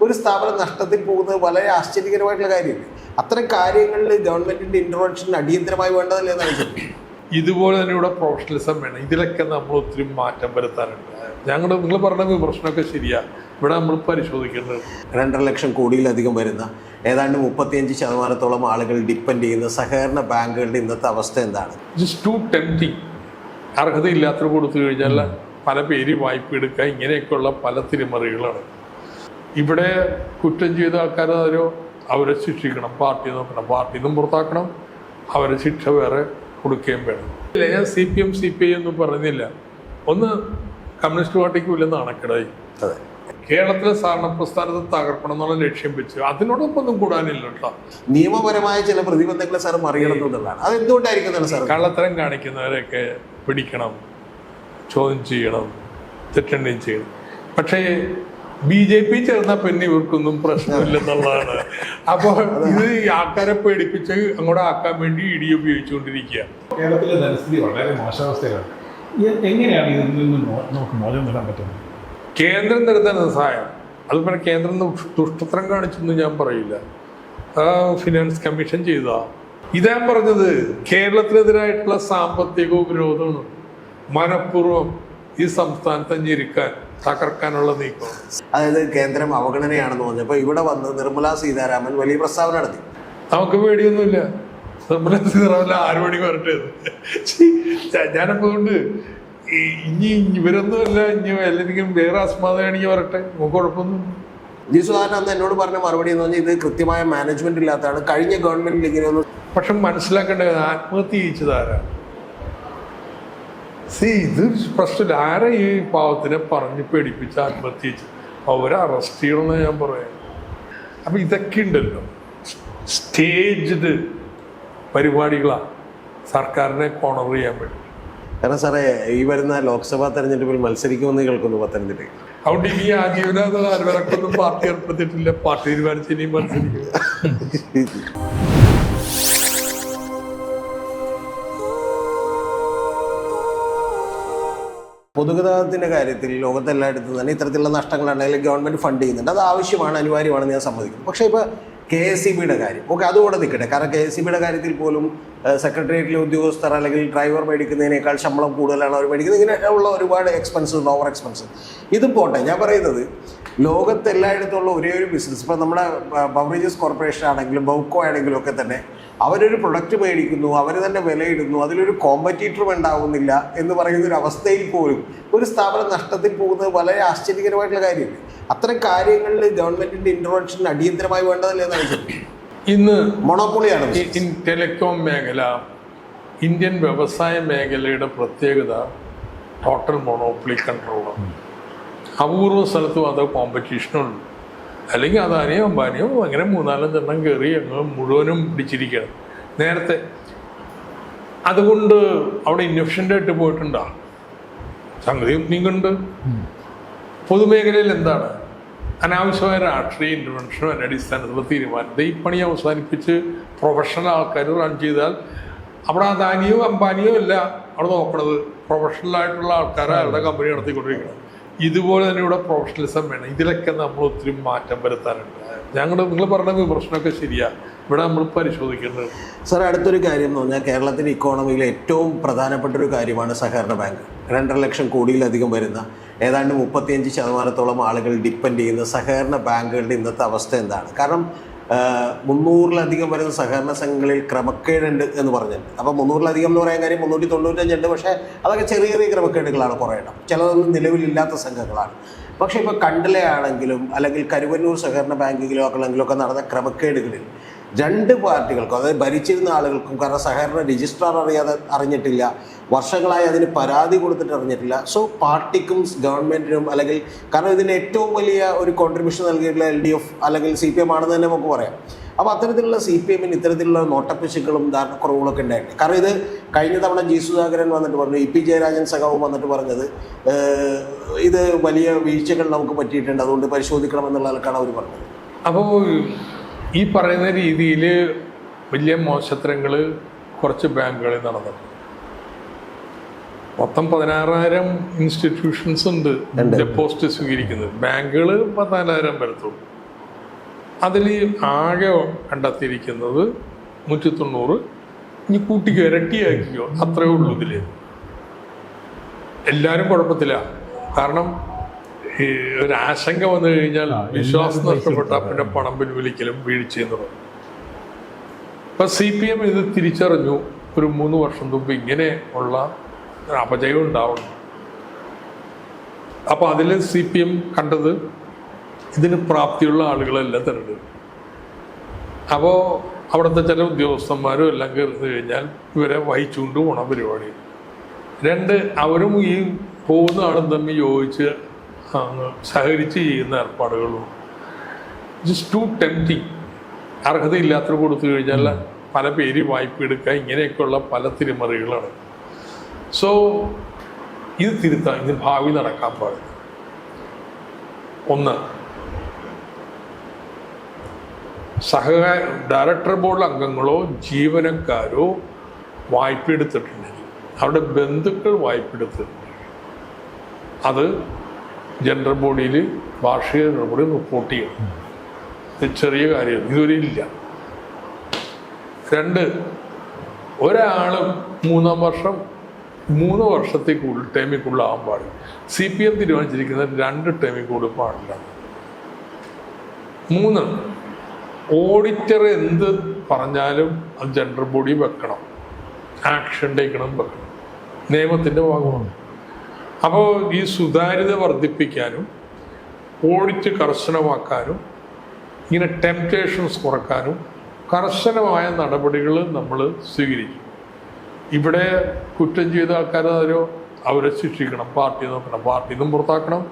ഒരു സ്ഥാപനം നഷ്ടത്തിൽ പോകുന്നത് വളരെ ആശ്ചര്യകരമായിട്ടുള്ള കാര്യമല്ലേ? അത്തരം കാര്യങ്ങളിൽ ഗവൺമെന്റിന്റെ ഇന്റർവെൻഷൻ അടിയന്തരമായി വേണ്ടതല്ലേ എന്നാണ്. ഇതുപോലെ തന്നെ ഇവിടെ പ്രൊഫഷണലിസം വേണം. ഇതിലൊക്കെ നമ്മൾ ഒത്തിരി മാറ്റം വരുത്താനുണ്ട്. നിങ്ങൾ പറഞ്ഞ വിമർശനമൊക്കെ ശരിയാ. ഇവിടെ നമ്മൾ പരിശോധിക്കേണ്ടത് 2.5 ലക്ഷം കോടിയിലധികം വരുന്ന ഏതാണ്ട് 35% ആളുകൾ ഡിപ്പെൻഡ് ചെയ്യുന്ന സഹകരണ ബാങ്കുകളുടെ ഇന്നത്തെ അവസ്ഥ എന്താണ്? Just to tempting. അർഹതയില്ലാത്തവർ കൊടുത്തു കഴിഞ്ഞാൽ പല പേര് വായ്പ എടുക്കുക, ഇങ്ങനെയൊക്കെയുള്ള പല തിരിമറികളാണ്. ഇവിടെ കുറ്റം ചെയ്ത ആൾക്കാർ അവരെ ശിക്ഷിക്കണം, പാർട്ടി നോക്കണം, പാർട്ടിയിൽ നിന്നും പുറത്താക്കണം, അവരെ ശിക്ഷ വേറെ കൊടുക്കുകയും വേണം. ഇല്ല, ഞാൻ CPM CPI ഒന്നും പറഞ്ഞില്ല. ഒന്ന് കമ്മ്യൂണിസ്റ്റ് പാർട്ടിക്ക് വലിയ നാണക്കേടായി. അതെ, കേരളത്തിലെ സഹകരണ പ്രസ്ഥാനത്തെ തകർക്കണം എന്നുള്ള ലക്ഷ്യം വെച്ച് അതിനോടൊപ്പം ഒന്നും കൂടാനില്ല കേട്ടോ. നിയമപരമായ ചില പ്രതിബന്ധങ്ങളെ സാർ മറികടന്നുള്ളതാണ്. അത് എന്തുകൊണ്ടായിരിക്കും സാർ? കള്ളത്തരം കാണിക്കുന്നവരെയൊക്കെ പിടിക്കണം, ചോദ്യം ചെയ്യണം, തെറ്റെണ്ണയും ചെയ്യണം. പക്ഷേ BJP ചേർന്നാൽ പിന്നെ ഇവർക്കൊന്നും പ്രശ്നമില്ലെന്നുള്ളതാണ്. അപ്പോൾ ഇത് ആൾക്കാരെ പേടിപ്പിച്ച് അങ്ങോട്ട് ആക്കാൻ വേണ്ടി ED ഉപയോഗിച്ചുകൊണ്ടിരിക്കുക. കേരളത്തിലെ ധനസ്ഥിതി വളരെ മോശാവസ്ഥയിലാണ്. എങ്ങനെയാണ് ഇതിൽ നിന്ന് നമുക്ക് മോചനം നേടാൻ പറ്റുന്നത്? കേന്ദ്രം തരുന്ന സഹായം, അതുപോലെ കേന്ദ്രം ദുഷ്ടത്തരം കാണിച്ചൊന്നും ഞാൻ പറയില്ല. ഫിനാൻസ് കമ്മീഷൻ ചെയ്താ ഇതാ പറഞ്ഞത്. കേരളത്തിനെതിരായിട്ടുള്ള സാമ്പത്തിക ഉപരോധമാണ് മനഃപൂർവ്വം ഈ സംസ്ഥാനത്തെ ഞെരുക്കാൻ, തകർക്കാനുള്ള നീക്കം. അതായത് കേന്ദ്രം അവഗണനയാണെന്ന് പറഞ്ഞപ്പോൾ ഇവിടെ വന്ന് നിർമ്മലാ സീതാരാമൻ വലിയ പ്രസ്താവന നടത്തി. നമുക്ക് പേടിയൊന്നുമില്ല. നിർമ്മലാ സീതാരാമൻ 6 മണി വരട്ടെ. ഞാനപ്പോൾ കൊണ്ട് ഇനി ഇവരൊന്നുമല്ല, ഇനി എല്ലാവർക്കും വേറെ അസ്മാതയാണെങ്കിൽ വരട്ടെ, നമുക്ക് കുഴപ്പമൊന്നുമില്ല. ജി സുധാകരൻ അന്ന് എന്നോട് പറഞ്ഞ മറുപടി എന്ന് പറഞ്ഞാൽ ഇത് കൃത്യമായ മാനേജ്മെന്റ് ഇല്ലാത്തതാണ്, കഴിഞ്ഞ ഗവൺമെന്റിൽ ഇങ്ങനെയൊന്നും. പക്ഷെ മനസ്സിലാക്കേണ്ടത് ആത്മഹത്യ ചെയ്യിച്ചതാരാ? ഇത് പ്രശ്നമില്ല. ആരാ ഈ പാവത്തിനെ പറഞ്ഞ് പേടിപ്പിച്ച് ആത്മഹത്യ ചെയ്യിച്ചു? അവരെ അറസ്റ്റ് ചെയ്യണമെന്ന് ഞാൻ പറയാം. അപ്പം ഇതൊക്കെ ഉണ്ടല്ലോ, സ്റ്റേജ്ഡ് പരിപാടികളാണ് സർക്കാരിനെ കോണർ ചെയ്യാൻ വേണ്ടി. കാരണം സാറേ, ഈ വരുന്ന ലോക്സഭാ തെരഞ്ഞെടുപ്പിൽ മത്സരിക്കുമെന്ന് കേൾക്കുന്നു പത്തനംതിട്ടയിൽ. അതുകൊണ്ട് ഇനി ആജീവനാന്ത കാലവരക്കൊന്നും പാർട്ടി ഏർപ്പെടുത്തിയിട്ടില്ല. പാർട്ടി തീരുമാനിച്ച് ഇനിയും മത്സരിക്കും. പൊതുഗതാഗതത്തിന്റെ കാര്യത്തിൽ ലോകത്തെല്ലായിടത്തും തന്നെ ഇത്തരത്തിലുള്ള നഷ്ടങ്ങളുണ്ടെങ്കിൽ ഗവൺമെന്റ് ഫണ്ട് ചെയ്യുന്നുണ്ട്. അത് ആവശ്യമാണ്, അനിവാര്യമാണെന്ന് ഞാൻ സമ്മതിക്കുന്നു. പക്ഷേ ഇപ്പോൾ KSEBയുടെ കാര്യം ഓക്കെ, അതുകൂടെ നിൽക്കട്ടെ. കാരണം KSEBയുടെ കാര്യത്തിൽ പോലും സെക്രട്ടേറിയറ്റിലെ ഉദ്യോഗസ്ഥർ അല്ലെങ്കിൽ ഡ്രൈവർ മേടിക്കുന്നതിനേക്കാൾ ശമ്പളം കൂടുതലാണ് അവർ മേടിക്കുന്നത്. ഇങ്ങനെ ഉള്ള ഒരുപാട് എക്സ്പെൻസ്, ഓവർ എക്സ്പെൻസ്. ഇതും പോട്ടെ, ഞാൻ പറയുന്നത് ലോകത്തെല്ലായിടത്തുള്ള ഒരേ ഒരു ബിസിനസ്, ഇപ്പോൾ നമ്മുടെ ബവറേജസ് കോർപ്പറേഷൻ ആണെങ്കിലും ബൗക്കോ ആണെങ്കിലും ഒക്കെ തന്നെ അവരൊരു പ്രൊഡക്റ്റ് മേടിക്കുന്നു, അവർ തന്നെ വിലയിടുന്നു, അതിലൊരു കോമ്പറ്റീറ്ററും ഉണ്ടാവുന്നില്ല എന്ന് പറയുന്ന ഒരു അവസ്ഥയിൽ പോലും ഒരു സ്ഥാപനം നഷ്ടത്തിൽ പോകുന്നത് വളരെ ആശ്ചര്യകരമായിട്ടുള്ള കാര്യമല്ലേ? അത്തരം കാര്യങ്ങളിൽ ഗവൺമെന്റിന്റെ ഇന്റർവെൻഷൻ അടിയന്തരമായി വേണ്ടതല്ലേ എന്നാണ്. ഇന്ന് മൊണോപ്പൊളിയാണ് ടെലികോം മേഖല, ഇന്ത്യൻ വ്യവസായ മേഖലയുടെ പ്രത്യേകത ടോട്ടൽ മൊണോപ്പൊളി കൺട്രോളാണ്. അപൂർവ സ്ഥലത്തും അത് കോമ്പറ്റീഷനുണ്ട്. അല്ലെങ്കിൽ അദാനിയോ അംബാനിയോ അങ്ങനെ 3-4 എണ്ണം കയറി അങ്ങ് മുഴുവനും പിടിച്ചിരിക്കണം നേരത്തെ. അതുകൊണ്ട് അവിടെ ഇൻഎഫിഷ്യൻ്റായിട്ട് പോയിട്ടുണ്ടോ? സംഗതി നീങ്ങുന്നുണ്ട്. പൊതുമേഖലയിൽ എന്താണ് അനാവശ്യമായ രാഷ്ട്രീയ ഇൻ്റർവെൻഷനോ അതിൻ്റെ അടിസ്ഥാനത്തിലുള്ള തീരുമാനത്തെ ഈ പണി അവസാനിപ്പിച്ച് പ്രൊഫഷണൽ ആൾക്കാർ റൺ ചെയ്താൽ അവിടെ അദാനിയോ അംബാനിയോ അല്ല അവിടെ നോക്കണത്, പ്രൊഫഷണലായിട്ടുള്ള ആൾക്കാരെ അവരുടെ കമ്പനി നടത്തിക്കൊണ്ടിരിക്കണം. ഇതുപോലെ തന്നെ ഇവിടെ പ്രൊഫഷണലിസം വേണം. ഇതിലൊക്കെ നമ്മൾ ഒത്തിരി മാറ്റം വരുത്താനുണ്ട്. നിങ്ങൾ പറഞ്ഞ വിമർശനമൊക്കെ ശരിയാ. ഇവിടെ നമ്മൾ പരിശോധിക്കേണ്ടത്. സാർ, അടുത്തൊരു കാര്യം എന്ന് പറഞ്ഞാൽ കേരളത്തിൻ്റെ ഇക്കോണമിയിലെ ഏറ്റവും പ്രധാനപ്പെട്ട ഒരു കാര്യമാണ് സഹകരണ ബാങ്ക്. 2.5 ലക്ഷം കോടിയിലധികം വരുന്ന ഏതാണ്ട് 35% ആളുകൾ ഡിപ്പെൻഡ് ചെയ്യുന്ന സഹകരണ ബാങ്കുകളുടെ ഇന്നത്തെ അവസ്ഥ എന്താണ്? കാരണം 300-ലധികം വരുന്ന സഹകരണ സംഘങ്ങളിൽ ക്രമക്കേടുണ്ട് എന്ന് പറഞ്ഞിട്ടുണ്ട്. അപ്പോൾ 300-ലധികം എന്ന് പറയാൻ കാര്യം 395 ഉണ്ട്. പക്ഷേ അതൊക്കെ ചെറിയ ചെറിയ ക്രമക്കേടുകളാണ്, കുറേ എണ്ണം. ചിലതൊന്നും നിലവിലില്ലാത്ത സംഘങ്ങളാണ്. പക്ഷേ ഇപ്പോൾ കണ്ടലയാണെങ്കിലും അല്ലെങ്കിൽ കരുവന്നൂർ സഹകരണ ബാങ്കിലോ ഒക്കെ നടന്ന ക്രമക്കേടുകളിൽ 2 പാർട്ടികൾക്കും, അതായത് ഭരിച്ചിരുന്ന ആളുകൾക്കും, കാരണം സഹകരണ രജിസ്ട്രാർ അറിഞ്ഞിട്ടില്ല, വർഷങ്ങളായി അതിന് പരാതി കൊടുത്തിട്ട് അറിഞ്ഞിട്ടില്ല. സോ പാർട്ടിക്കും ഗവൺമെൻറ്റിനും, അല്ലെങ്കിൽ കാരണം ഇതിന് ഏറ്റവും വലിയ ഒരു കോൺട്രിബ്യൂഷൻ നൽകിയിട്ടുള്ള LDF അല്ലെങ്കിൽ CPM ആണെന്ന് തന്നെ നമുക്ക് പറയാം. അപ്പോൾ അത്തരത്തിലുള്ള CPMന് ഇത്തരത്തിലുള്ള നോട്ടപ്പിശുക്കളും ധാരണക്കുറവുകളൊക്കെ ഉണ്ടായിട്ടുണ്ട്. കാരണം ഇത് കഴിഞ്ഞ തവണ ജി സുധാകരൻ വന്നിട്ട് പറഞ്ഞു, EP ജയരാജൻ സഖാവും വന്നിട്ട് പറഞ്ഞത് ഇത് വലിയ വീഴ്ചകൾ നമുക്ക് പറ്റിയിട്ടുണ്ട്, അതുകൊണ്ട് പരിശോധിക്കണമെന്നുള്ള ആൾക്കാണ് അവർ പറഞ്ഞത്. അപ്പോൾ ഈ പറയുന്ന രീതിയിൽ വലിയ മോശത്തരങ്ങൾ കുറച്ച് ബാങ്കുകളിൽ നടന്നിട്ടുണ്ട്. മൊത്തം 16,000 ഇൻസ്റ്റിറ്റ്യൂഷൻസ് ഉണ്ട് ഡെപ്പോസിറ്റ് സ്വീകരിക്കുന്നത്. ബാങ്കുകൾ 14,000 വരത്തുള്ളൂ. അതിൽ ആകെ കണ്ടെത്തിയിരിക്കുന്നത് 190. ഇനി കൂട്ടിക്കോ, ഇരട്ടിയാക്കിക്കോ, അത്രയേ ഉള്ളൂ ഇതിൽ. എല്ലാവരും കുഴപ്പത്തില്ല. കാരണം ഈ ഒരാശങ്ക വന്നു കഴിഞ്ഞാൽ വിശ്വാസം നഷ്ടപ്പെട്ടാൽ പിന്നെ പണം പിൻവലിക്കലും വീഴ്ചയെന്ന് പറയും. ഇപ്പം CPM ഇത് തിരിച്ചറിഞ്ഞു. ഒരു 3 വർഷം മുമ്പ് ഇങ്ങനെ ഉള്ള അപജയം ഉണ്ടാവുന്നു. അപ്പോൾ അതിൽ CPM കണ്ടത് ഇതിന് പ്രാപ്തിയുള്ള ആളുകളെല്ലാം തിരഞ്ഞെടുക്കും. അപ്പോൾ അവിടുത്തെ ചില ഉദ്യോഗസ്ഥന്മാരും എല്ലാം കയറി കഴിഞ്ഞാൽ ഇവരെ വഹിച്ചുകൊണ്ട് പോണ പരിപാടി. 2, അവരും ഈ പോകുന്ന ആളും തമ്മിൽ യോജിച്ച് സഹകരിച്ച് ചെയ്യുന്ന ഏർപ്പാടുകളും. Just to tempting. അർഹതയില്ലാത്തവർ കൊടുത്തു കഴിഞ്ഞാൽ പല പേര് വായ്പ എടുക്കുക, ഇങ്ങനെയൊക്കെയുള്ള പല തിരിമറികളാണ്. സോ ഇത് തിരുത്താൻ, ഇത് ഭാവി നടക്കാൻ പാടില്ല. 1, ഡയറക്ടർ ബോർഡ് അംഗങ്ങളോ ജീവനക്കാരോ വായ്പ എടുത്തിട്ടുണ്ടെങ്കിൽ, അവരുടെ ബന്ധുക്കൾ വായ്പ എടുത്തിട്ടുണ്ടെങ്കിൽ അത് ജനറൽ ബോഡിയിൽ വാർഷിക നടപടി റിപ്പോർട്ട് ചെയ്യണം. ഇത് ചെറിയ കാര്യം, ഇതുവരെ ഇല്ല. 2, ഒരാളും 3-ാം വർഷം 3 വർഷത്തിൽ കൂടുതൽ ടേമിൽ കൂടുതലാകാൻ പാടില്ല. CPM തീരുമാനിച്ചിരിക്കുന്നത് 2 ടേമിൽ കൂടുതൽ പാടില്ല. 3, ഓഡിറ്റർ എന്ത് പറഞ്ഞാലും അത് ജനറൽ ബോഡി വെക്കണം, ആക്ഷൻ ടേക്കണം, വെക്കണം. നിയമത്തിൻ്റെ ഭാഗമാണ്. അപ്പോൾ ഈ സുതാര്യത വർദ്ധിപ്പിക്കാനും ഓഡിറ്റ് കർശനമാക്കാനും ഇങ്ങനെ ടെംപ്റ്റേഷൻസ് കുറക്കാനും കർശനമായ നടപടികൾ നമ്മൾ സ്വീകരിക്കും. ഇവിടെ കുറ്റം ചെയ്ത ആൾക്കാർ അവരെ ശിക്ഷിക്കണം, പാർട്ടി നോക്കണം, പാർട്ടിയിൽ നിന്നും പുറത്താക്കണം,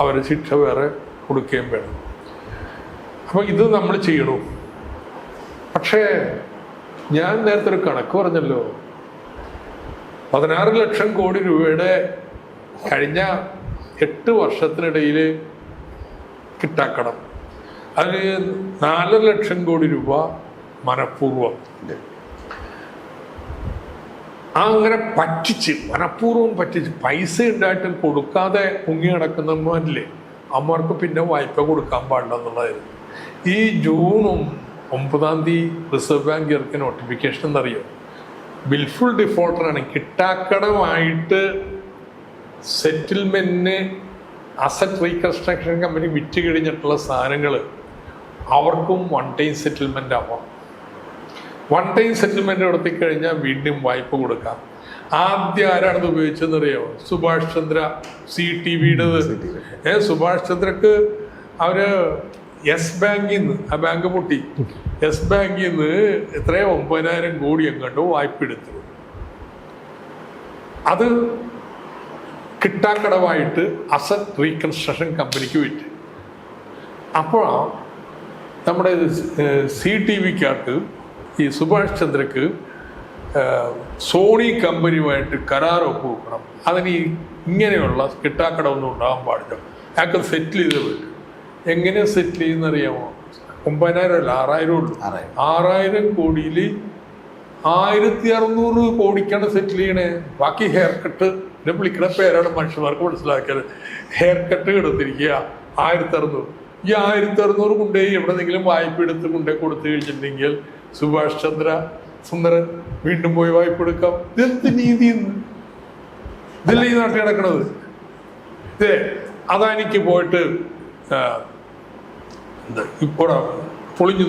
അവരെ ശിക്ഷ വേറെ കൊടുക്കുകയും വേണം. അപ്പോൾ ഇത് നമ്മൾ ചെയ്യണം. പക്ഷേ ഞാൻ നേരത്തെ ഒരു കണക്ക് പറഞ്ഞല്ലോ, 16 ലക്ഷം കോടി രൂപയുടെ കഴിഞ്ഞ 8 വർഷത്തിനിടയിൽ കിട്ടാക്കണം. അതിൽ 4 ലക്ഷം കോടി രൂപ മനഃപൂർവ്വം അങ്ങനെ പറ്റിച്ച്, മനഃപൂർവ്വം പറ്റിച്ച്, പൈസ ഉണ്ടായിട്ടും കൊടുക്കാതെ മുങ്ങി നടക്കുന്നവരില്ലേ, അമ്മമാർക്ക് പിന്നെ വായ്പ കൊടുക്കാൻ പാടില്ല എന്നുള്ളതായിരുന്നു. ഈ ജൂൺ 9-ാം തീയതി റിസർവ് ബാങ്ക് ഇറക്കിയ നോട്ടിഫിക്കേഷൻ എന്നറിയോ, ബിൽഫുൾ ഡിഫോൾട്ടറാണ്, കിട്ടാക്കടമായിട്ട് സെറ്റിൽമെന്റിന് അസറ്റ് റീകൺസ്ട്രക്ഷൻ കമ്പനി വിറ്റ് കഴിഞ്ഞിട്ടുള്ള സാധനങ്ങൾ അവർക്കും 1 ടൈം സെറ്റിൽമെന്റ് ആവാം. 1 ടൈം സെറ്റിൽമെന്റ് നടത്തി കഴിഞ്ഞാൽ വീണ്ടും വായ്പ കൊടുക്കാം. ആദ്യം ആരാണത് ഉപയോഗിച്ചതെന്നറിയോ? സുഭാഷ് ചന്ദ്ര, CTVയുടേത്. സുഭാഷ് ചന്ദ്രക്ക് അവര് യെസ് ബാങ്കിൽ നിന്ന്, ആ ബാങ്ക് പൊട്ടി, യെസ് ബാങ്കിൽ നിന്ന് എത്രയോ 9,000 കോടി എങ്ങാണ്ടോ വായ്പ എടുത്തു. അത് കിട്ടാക്കടവായിട്ട് അസറ്റ് റീകൺസ്ട്രക്ഷൻ കമ്പനിക്ക് വിറ്റ്. അപ്പോഴാണ് നമ്മുടെ CTVക്കകത്ത് ഈ സുഭാഷ് ചന്ദ്രക്ക് സോണി കമ്പനിയുമായിട്ട് കരാർ ഒപ്പുവെക്കണം. അതിന് ഇങ്ങനെയുള്ള കിട്ടാക്കടമൊന്നും ഉണ്ടാകാൻ പാടില്ല. അയാൾക്ക് സെറ്റിൽ ചെയ്ത് വിട്ടു. എങ്ങനെ സെറ്റിൽ ചെയ്യുന്നറിയാമോ? 9,000 അല്ല, 6,000 ഉള്ളൂ. 6,000 കോടിയിൽ 1,600 കോടിക്കാണ് സെറ്റിൽ ചെയ്യണേ. ബാക്കി ഹെയർ കട്ട്, എന്നെ വിളിക്കണ പേരാണ് മനുഷ്യന്മാർക്ക് മനസ്സിലാക്കിയത്. ഹെയർ കട്ട് കിടത്തിരിക്കുക 1,600. ഈ 1,600 കൊണ്ടുപോയി എവിടെന്നെങ്കിലും വായ്പ എടുത്ത് കൊണ്ടുപോയി കൊടുത്തു കഴിഞ്ഞിട്ടുണ്ടെങ്കിൽ സുഭാഷ് ചന്ദ്ര സുന്ദരൻ വീണ്ടും പോയി വായ്പ എടുക്കാം. ഇതെന്ത് നീതി? ഇതല്ല ഈ നാട്ടിൽ നടക്കണത്. അദാനിക്ക് പോയിട്ട് ഇപ്പോൾ പൊളിഞ്ഞു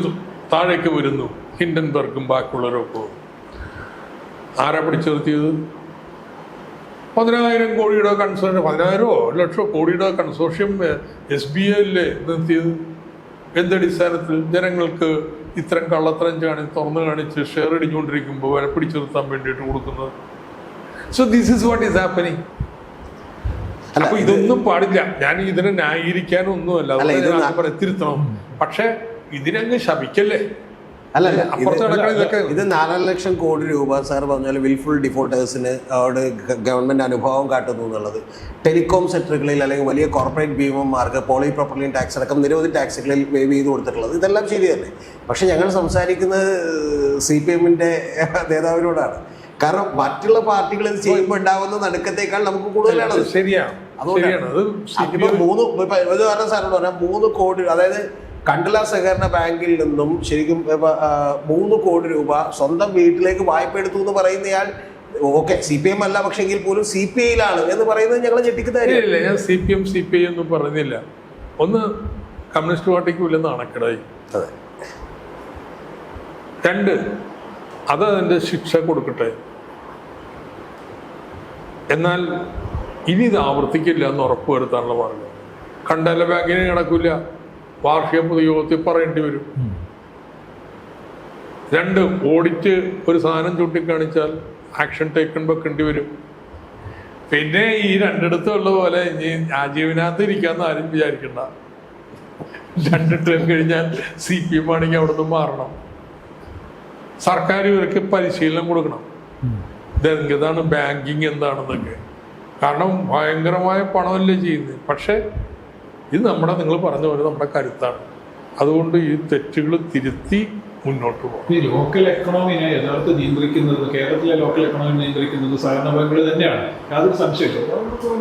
താഴേക്ക് വരുന്നു, ഹിൻഡൻബർഗും ബാക്കിയുള്ളവരൊക്കെ. ആരാ പിടിച്ചു നിർത്തിയത്? 10,000 കോടിയുടെ കൺസോർഷ്യം, 10,000 ലക്ഷം കോടിയുടെ കൺസോർഷ്യം SBIയിലെ നിർത്തിയത്. എന്തടിസ്ഥാനത്തിൽ? ജനങ്ങൾക്ക് ഇത്തരം കള്ളത്തരം തുറന്നു കാണിച്ച് ഷെയർ ഇടിഞ്ഞുകൊണ്ടിരിക്കുമ്പോൾ വരെ പിടിച്ചു നിർത്താൻ വേണ്ടിയിട്ട് കൊടുക്കുന്നത്. So this is what is happening. അപ്പൊ ഇതൊന്നും പാടില്ല. ഞാൻ ഇതിനെ ന്യായീകരിക്കാനൊന്നുമല്ല, തിരുത്തണം. പക്ഷെ ഇതിനങ്ങ് ശപിക്കല്ലേ. അല്ലല്ല, ഇത് 4 ലക്ഷം കോടി രൂപ സാർ പറഞ്ഞാൽ വിൽഫുൾ ഡിഫോൾട്ടേഴ്സിന് അവിടെ ഗവൺമെന്റ് അനുഭവം കാട്ടുന്നു എന്നുള്ളത്. ടെലികോം സെക്ടറുകളിൽ അല്ലെങ്കിൽ വലിയ കോർപ്പറേറ്റ് ഭീമന്മാർക്ക് പോളിപ്രോപ്പർലി ടാക്സ് അടക്കം നിരവധി ടാക്സുകളിൽ വേവ് ചെയ്ത് കൊടുത്തിട്ടുള്ളത്, ഇതെല്ലാം ശരി തന്നെ. പക്ഷെ ഞങ്ങൾ സംസാരിക്കുന്നത് CPMന്റെ നേതാവിനോടാണ്. കാരണം മറ്റുള്ള പാർട്ടികൾ ഇത് ചെയ്യുമ്പോൾ ഉണ്ടാവുന്ന നടുക്കത്തേക്കാൾ നമുക്ക് കൂടുതലാണ്. ശരിയാണ്. അതുകൊണ്ടാണ് സാറിനോട് പറഞ്ഞാൽ 3 കോടി, അതായത് കണ്ടല സഹകരണ ബാങ്കിൽ നിന്നും ശരിക്കും 3 കോടി രൂപ സ്വന്തം വീട്ടിലേക്ക് വായ്പ എടുത്തു എന്ന് പറയുന്നയാൾ ഓക്കെ CPM അല്ല, പക്ഷെ എങ്കിൽ പോലും CPI യിലാണ് എന്ന് പറയുന്നത് ഞങ്ങൾ ഞെട്ടിക്കുന്ന ഇല്ല, ഞാൻ CPI ഒന്നും പറഞ്ഞില്ല. ഒന്ന്, കമ്മ്യൂണിസ്റ്റ് പാർട്ടിക്ക് വലിയ നാണക്കേടായി. അതെ. 2, അത് അതിൻ്റെ ശിക്ഷ കൊടുക്കട്ടെ. എന്നാൽ ഇനി ഇത് ആവർത്തിക്കില്ല എന്ന് ഉറപ്പ് വരുത്താനുള്ള മാർഗം. കണ്ടല ബാങ്കിന് നടക്കില്ല, വാർഷിക പൊതുയോഗത്തിൽ പറയേണ്ടി വരും. 2, ഓഡിറ്റ് ഒരു സാധനം ചൂണ്ടിക്കാണിച്ചാൽ ആക്ഷൻ ടേക്കൺ വെക്കേണ്ടി വരും. പിന്നെ ഈ രണ്ടിടത്തുള്ള പോലെ ഇനി ആജീവനകത്ത് ഇരിക്കാന്ന് ആരും വിചാരിക്കണ്ട. 2 ടേം കഴിഞ്ഞാൽ CPM ആണെങ്കിൽ അവിടെ നിന്ന് മാറണം. സർക്കാർ ഇവർക്ക് പരിശീലനം കൊടുക്കണം, ഇതാണ് ബാങ്കിങ് എന്താണെന്നൊക്കെ. കാരണം ഭയങ്കരമായ പണമല്ലേ ചെയ്യുന്നത്. പക്ഷെ ഇത് നിങ്ങൾ പറഞ്ഞ പോലെ നമ്മുടെ കരുത്താണ്. അതുകൊണ്ട് ഈ തെറ്റുകൾ തിരുത്തി മുന്നോട്ട് പോകും. ഈ ലോക്കൽ എക്കണോമിനെ യഥാർത്ഥ നിയന്ത്രിക്കുന്നത്, കേരളത്തിലെ ലോക്കൽ എക്കണോമി നിയന്ത്രിക്കുന്നത് സഹകരണ ബാങ്കുകൾ തന്നെയാണ്, യാതൊരു സംശയമില്ല.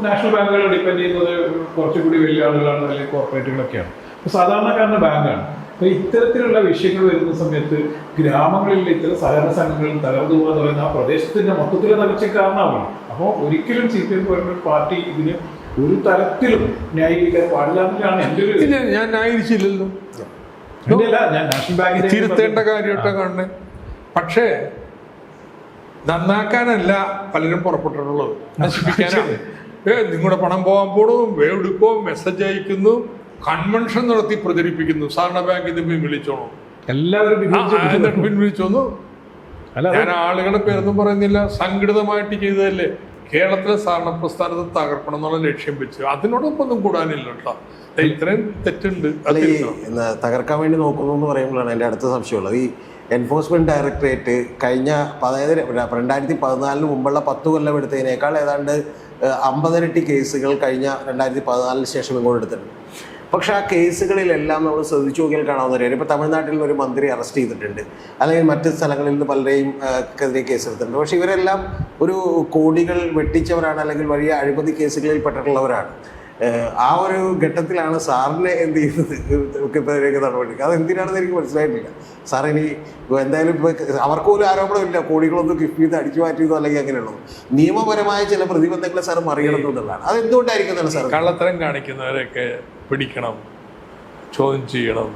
നാഷണൽ ബാങ്കുകൾ ഡിപ്പെൻഡ് ചെയ്യുന്നത് കുറച്ചുകൂടി വലിയ ആളുകളാണ്, അല്ലെങ്കിൽ കോർപ്പറേറ്റുകളൊക്കെയാണ്. അപ്പോൾ സാധാരണക്കാരൻ്റെ ബാങ്കാണ്. അപ്പോൾ ഇത്തരത്തിലുള്ള വിഷയങ്ങൾ വരുന്ന സമയത്ത് ഗ്രാമങ്ങളിൽ ഇത്തരം സഹകരണ സംഘങ്ങൾ തകർന്നു പോകുക എന്ന് പറയുന്ന ആ പ്രദേശത്തിന്റെ മൊത്തത്തിലെ തകർച്ചയ്ക്ക് കാരണമാവണം. അപ്പോൾ ഒരിക്കലും CPM പോലുള്ള പാർട്ടി ഇതിന് ഒരു തരത്തിലും ന്യായീകരിക്കാൻ പാടില്ല എന്നതാണ് എൻ്റെ ഒരു. ഇല്ല, ഞാൻ ന്യായീകരിച്ചില്ലല്ലോ. ഞാൻ നാഷണൽ ബാങ്കിനെ തിരുത്തേണ്ട കാര്യമായിട്ടാ കാണുന്നത്. പക്ഷേ നന്നാക്കാനല്ല പലരും പുറപ്പെട്ടിട്ടുള്ളത്, നശിപ്പിക്കാനാണ്. നിങ്ങളുടെ പണം പോകാൻ പോടും, എടുക്കോ, മെസ്സേജ് അയക്കുന്നു, കൺവെൻഷൻ നടത്തി പ്രചരിപ്പിക്കുന്നു. സഹകരണ ബാങ്ക് ഇത് പിൻവലിച്ചോണോ, എല്ലാവരും പിൻവലിച്ചോന്നു. ഞാൻ ആളുകളുടെ പേരൊന്നും പറയുന്നില്ല, സംഘടിതമായിട്ട് ചെയ്തതല്ലേ. കേരളത്തിലെ സഹകരണ പ്രസ്ഥാനത്തെ തകർക്കണം എന്നുള്ള ലക്ഷ്യം വെച്ച് അതിനോടൊപ്പം ഒന്നും കൂടാനില്ല കേട്ടോ. ഇത്രയും തെറ്റുണ്ട്. അല്ല, ഈ തകർക്കാൻ വേണ്ടി നോക്കുന്നു എന്ന് പറയുമ്പോഴാണ് എൻ്റെ അടുത്ത സംശയമുള്ളത്. ഈ എൻഫോഴ്സ്മെന്റ് ഡയറക്ടറേറ്റ് കഴിഞ്ഞ, അതായത് 2014 മുമ്പുള്ള 10 കൊല്ലം എടുത്തതിനേക്കാൾ ഏതാണ്ട് 50 ഇരട്ടി കേസുകൾ കഴിഞ്ഞ 2014 ശേഷം ഇങ്ങോട്ട് എടുത്തിട്ടുണ്ട്. പക്ഷെ ആ കേസുകളിലെല്ലാം നമ്മൾ ശ്രദ്ധിച്ചു നോക്കിയാൽ കാണാവുന്ന കാര്യം, ഇപ്പോൾ തമിഴ്നാട്ടിൽ നിന്ന് ഒരു മന്ത്രി അറസ്റ്റ് ചെയ്തിട്ടുണ്ട്, അല്ലെങ്കിൽ മറ്റ് സ്ഥലങ്ങളിൽ നിന്ന് പലരെയും എതിരെ കേസെടുത്തിട്ടുണ്ട്. പക്ഷെ ഇവരെല്ലാം ഒരു കോടികൾ വെട്ടിച്ചവരാണ്, അല്ലെങ്കിൽ വലിയ അഴിമതി കേസുകളിൽ പെട്ടിട്ടുള്ളവരാണ്. ആ ഒരു ഘട്ടത്തിലാണ് സാറിനെ എന്ത് ചെയ്യുന്നത് നടപടി. അത് എന്തിനാണെന്ന് എനിക്ക് മനസ്സിലായിട്ടില്ല. സാർ ഇനി എന്തായാലും ഇപ്പോൾ അവർക്ക് പോലും ആരോപണമില്ല കോടികളൊന്നും കിഫ്ബിന്ന് അടിച്ചു മാറ്റിയതോ അല്ലെങ്കിൽ അങ്ങനെയുള്ളൂ. നിയമപരമായ ചില പ്രതിബന്ധങ്ങളെ സാർ മറികടന്നു എന്നുള്ളതാണ്. അത് എന്തുകൊണ്ടായിരിക്കും സാർ? കള്ളത്തരം കാണിക്കുന്നവരെയൊക്കെ പിടിക്കണം, ചോദ്യം ചെയ്യണം,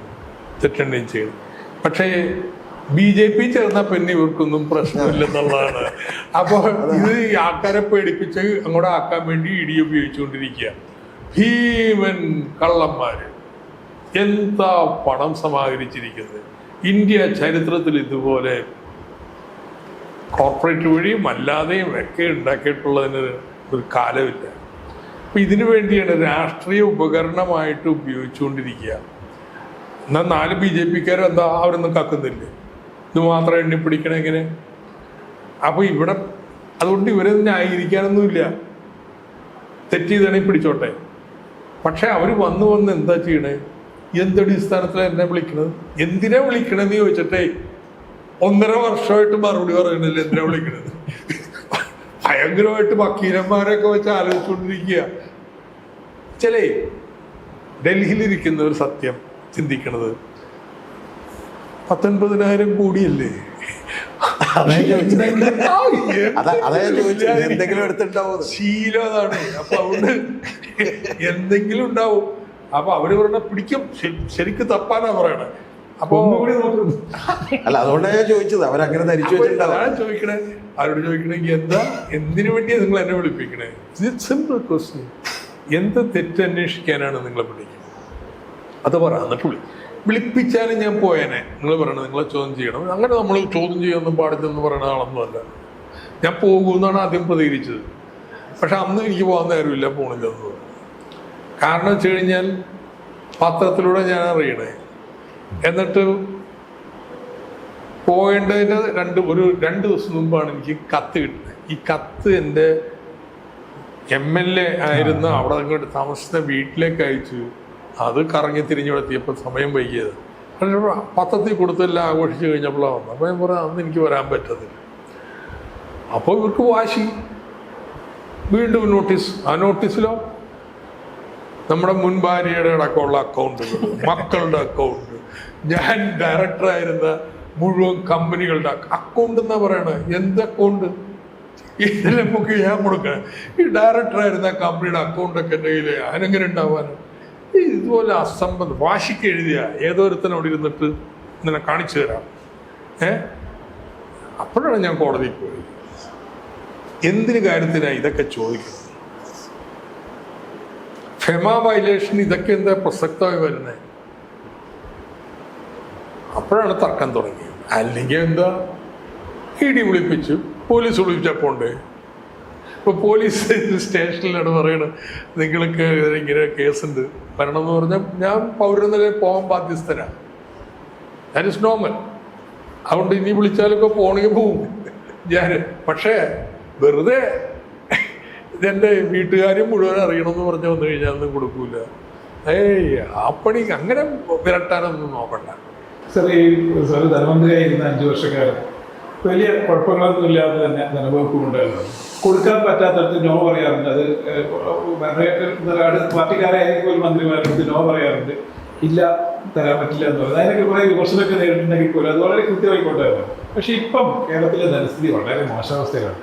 തെറ്റുണ്ടെങ്കിൽ ചെയ്യണം. പക്ഷേ BJP ചേർന്ന പിന്നെ ഇവർക്കൊന്നും പ്രശ്നമില്ലെന്നുള്ളതാണ്. അപ്പോൾ ഇത് ആൾക്കാരെ പേടിപ്പിച്ച് അങ്ങോട്ട് ആക്കാൻ വേണ്ടി ED ഉപയോഗിച്ചുകൊണ്ടിരിക്കുക. ഭീമൻ കള്ളന്മാര് എന്താ പണം സമാഹരിച്ചിരിക്കുന്നത്. ഇന്ത്യ ചരിത്രത്തിൽ ഇതുപോലെ കോർപ്പറേറ്റ് വഴിയും അല്ലാതെയും ഒക്കെ ഉണ്ടാക്കിയിട്ടുള്ളതിന് ഒരു കാലമില്ല. അപ്പം ഇതിനു വേണ്ടിയാണ് രാഷ്ട്രീയ ഉപകരണമായിട്ട് ഉപയോഗിച്ചുകൊണ്ടിരിക്കുക. എന്നാൽ 4 BJPക്കാരും എന്താ അവരൊന്നും കക്കുന്നില്ലേ, ഇത് മാത്രം എണ്ണി പിടിക്കണം എങ്ങനെ? അപ്പോൾ ഇവിടെ അതുകൊണ്ട് ഇവരെ ന്യായീകരിക്കാനൊന്നുമില്ല, തെറ്റ് ചെയ്താണെങ്കിൽ പിടിച്ചോട്ടെ. പക്ഷെ അവർ വന്ന് എന്താ ചെയ്യണേ, എന്തടിസ്ഥാനത്തിലാണ് എന്നെ വിളിക്കണത്, എന്തിനാ വിളിക്കണമെന്ന് ചോദിച്ചിട്ടേ 1.5 വർഷമായിട്ട് മറുപടി പറയണില്ല എന്തിനാ വിളിക്കണത്. ഭയങ്കരമായിട്ട് വക്കീലന്മാരൊക്കെ വെച്ച് ആലോചിച്ചുകൊണ്ടിരിക്കുക. ഡൽഹിയിലിരിക്കുന്ന ഒരു സത്യം ചിന്തിക്കണത് 19,000 കോടിയല്ലേ. ശീലം അതാണ്. അപ്പൊ അതുകൊണ്ട് എന്തെങ്കിലും ഉണ്ടാവും. അപ്പൊ അവര് പറഞ്ഞ പിടിക്കും, ശരിക്കും തപ്പാനാ പറയണേ. അപ്പൊ അല്ല, അതുകൊണ്ടാണ് ഞാൻ ചോദിച്ചത്. അവരങ്ങനെ ധരിച്ചു വെച്ചിട്ടുണ്ടാവും. ചോദിക്കണേ, അവരോട് ചോദിക്കണമെങ്കിൽ എന്താ, എന്തിനു വേണ്ടിയാ നിങ്ങൾ എന്നെ വിളിപ്പിക്കണേ? Simple question. എന്ത് തെറ്റ് അന്വേഷിക്കാനാണ് നിങ്ങളെ വിളിക്കുന്നത്? അത് പറ. എന്നിട്ട് വിളിപ്പിച്ചാലും ഞാൻ പോയേനെ. നിങ്ങൾ പറയണത് നിങ്ങളെ ചോദ്യം ചെയ്യണം, അങ്ങനെ നമ്മൾ ചോദ്യം ചെയ്യാനൊന്നും പാടില്ലെന്ന് പറയുന്ന ആളൊന്നുമല്ല. ഞാൻ പോകുമെന്നാണ് ആദ്യം പ്രതികരിച്ചത്. പക്ഷെ അന്ന് എനിക്ക് പോകാൻ നേരമില്ല, പോണില്ലെന്ന് പറഞ്ഞു. കാരണം വെച്ച് കഴിഞ്ഞാൽ പത്രത്തിലൂടെ ഞാൻ അറിയണേ. എന്നിട്ട് പോകേണ്ടതിൻ്റെ 2 ദിവസം മുമ്പാണ് എനിക്ക് കത്ത് കിട്ടുന്നത്. ഈ കത്ത് എൻ്റെ MLA ആയിരുന്ന അവിടെ അങ്ങോട്ട് താമസിക്കുന്ന വീട്ടിലേക്ക് അയച്ചു. അത് കറങ്ങി തിരിഞ്ഞെത്തിയപ്പോൾ സമയം വൈകിയത്. പത്രത്തിൽ കൊടുത്തെല്ലാം ആഘോഷിച്ച് കഴിഞ്ഞപ്പോഴാണ് വന്നത്. അപ്പോൾ ഞാൻ പറയാം, അന്ന് എനിക്ക് വരാൻ പറ്റത്തില്ല. അപ്പോൾ ഇവർക്ക് വാശി. വീണ്ടും നോട്ടീസ്. ആ നോട്ടീസിലോ നമ്മുടെ മുൻ ഭാര്യയുടെ അടക്കമുള്ള അക്കൗണ്ടുകൾ, മക്കളുടെ അക്കൗണ്ട്, ഞാൻ ഡയറക്ടറായിരുന്ന മുഴുവൻ കമ്പനികളുടെ അക്കൗണ്ട് എന്നാ പറയണത്. എന്ത് അക്കൗണ്ട്? ഇതിൽ നമുക്ക് ഞാൻ കൊടുക്കണം. ഈ ഡയറക്ടറായിരുന്ന കമ്പനിയുടെ അക്കൗണ്ടൊക്കെ എൻ്റെ കയ്യിൽ ഞാനെങ്ങനെ ഉണ്ടാവാനും? ഇതുപോലെ അസംബന്ധം വാശിക്ക് എഴുതിയ ഏതോരുത്തനോട് ഇരുന്നിട്ട് ഇങ്ങനെ കാണിച്ചു തരാം. അപ്പോഴാണ് ഞാൻ കോടതിയിൽ പോയത്. എന്തിന് കാര്യത്തിനാണ് ഇതൊക്കെ ചോദിക്കുന്നത്? ഫെമ വയലേഷൻ ഇതൊക്കെ എന്താ പ്രസക്തമായി വരുന്നത്? അപ്പോഴാണ് തർക്കം തുടങ്ങിയത്. അല്ലെങ്കിൽ എന്താ, ഇടി വിളിപ്പിച്ചു, പോലീസ് വിളിച്ചപ്പോണ്ട്. ഇപ്പോൾ പോലീസ് സ്റ്റേഷനിലാണ് പറയണത്, നിങ്ങൾക്ക് ഇങ്ങനെ കേസുണ്ട് വരണമെന്ന് പറഞ്ഞാൽ ഞാൻ പൗരനിലയിൽ പോകാൻ ബാധ്യസ്ഥനാണ്. That is normal. അതുകൊണ്ട് ഇനി വിളിച്ചാലൊക്കെ പോകണമെങ്കിൽ പോവും ഞാൻ. പക്ഷേ വെറുതെ ഇതെൻ്റെ വീട്ടുകാരും മുഴുവൻ അറിയണമെന്ന് പറഞ്ഞു വന്നു കഴിഞ്ഞാൽ ഒന്നും കൊടുക്കൂല. ആ പണി അങ്ങനെ വിരട്ടാനൊന്നും നോക്കണ്ട. സാർ, ഈ സാറ് ധനമന്ത്രിയായിരുന്ന 5 വർഷക്കാലം വലിയ കുഴപ്പങ്ങളൊന്നും ഇല്ലാതെ തന്നെ ധനവകുപ്പ് ഉണ്ടായിരുന്നു. കൊടുക്കാൻ പറ്റാത്തടത്ത് നോ പറയാറുണ്ട്. അത് പാർട്ടിക്കാരായിരിക്കും ഒരു മന്ത്രിമാരുടെ നോ പറയാറുണ്ട്. ഇല്ല, തരാൻ പറ്റില്ല എന്ന് പറയുന്നത്. അതിനൊക്കെ കുറേ വിമർശനമൊക്കെ നേരിട്ടുണ്ടെങ്കിൽ പോലും അത് വളരെ കൃത്യമായിക്കൊണ്ടായിരുന്നു. പക്ഷെ ഇപ്പം കേരളത്തിലെ ധനസ്ഥിതി വളരെ മോശാവസ്ഥയിലാണ്.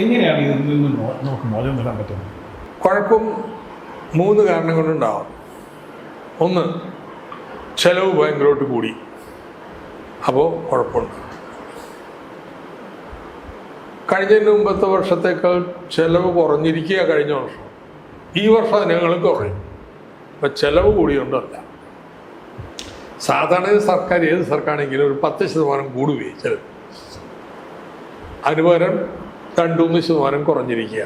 എങ്ങനെയാണ് ഇതിൽ നിന്ന് നമുക്ക് മോചനം നേടാൻ പറ്റുന്നത്? കുഴപ്പം 3 കാരണം കൊണ്ടുണ്ടാവും. ഒന്ന്, ചെലവ് ഭയങ്കരമായിട്ട് കൂടി, അപ്പോൾ കുഴപ്പമുണ്ട്. കഴിഞ്ഞതിന് മുമ്പത്തെ വർഷത്തേക്കാൾ ചെലവ് കുറഞ്ഞിരിക്കുക കഴിഞ്ഞ വർഷം. ഈ വർഷം ഞങ്ങൾ കുറയും. അപ്പം ചെലവ് കൂടിയുണ്ടല്ല. സാധാരണ സർക്കാർ, ഏത് സർക്കാരാണെങ്കിലും ഒരു 10% കൂടുകയും ചെലവ്. അതിന് പകരം 2-3% കുറഞ്ഞിരിക്കുക.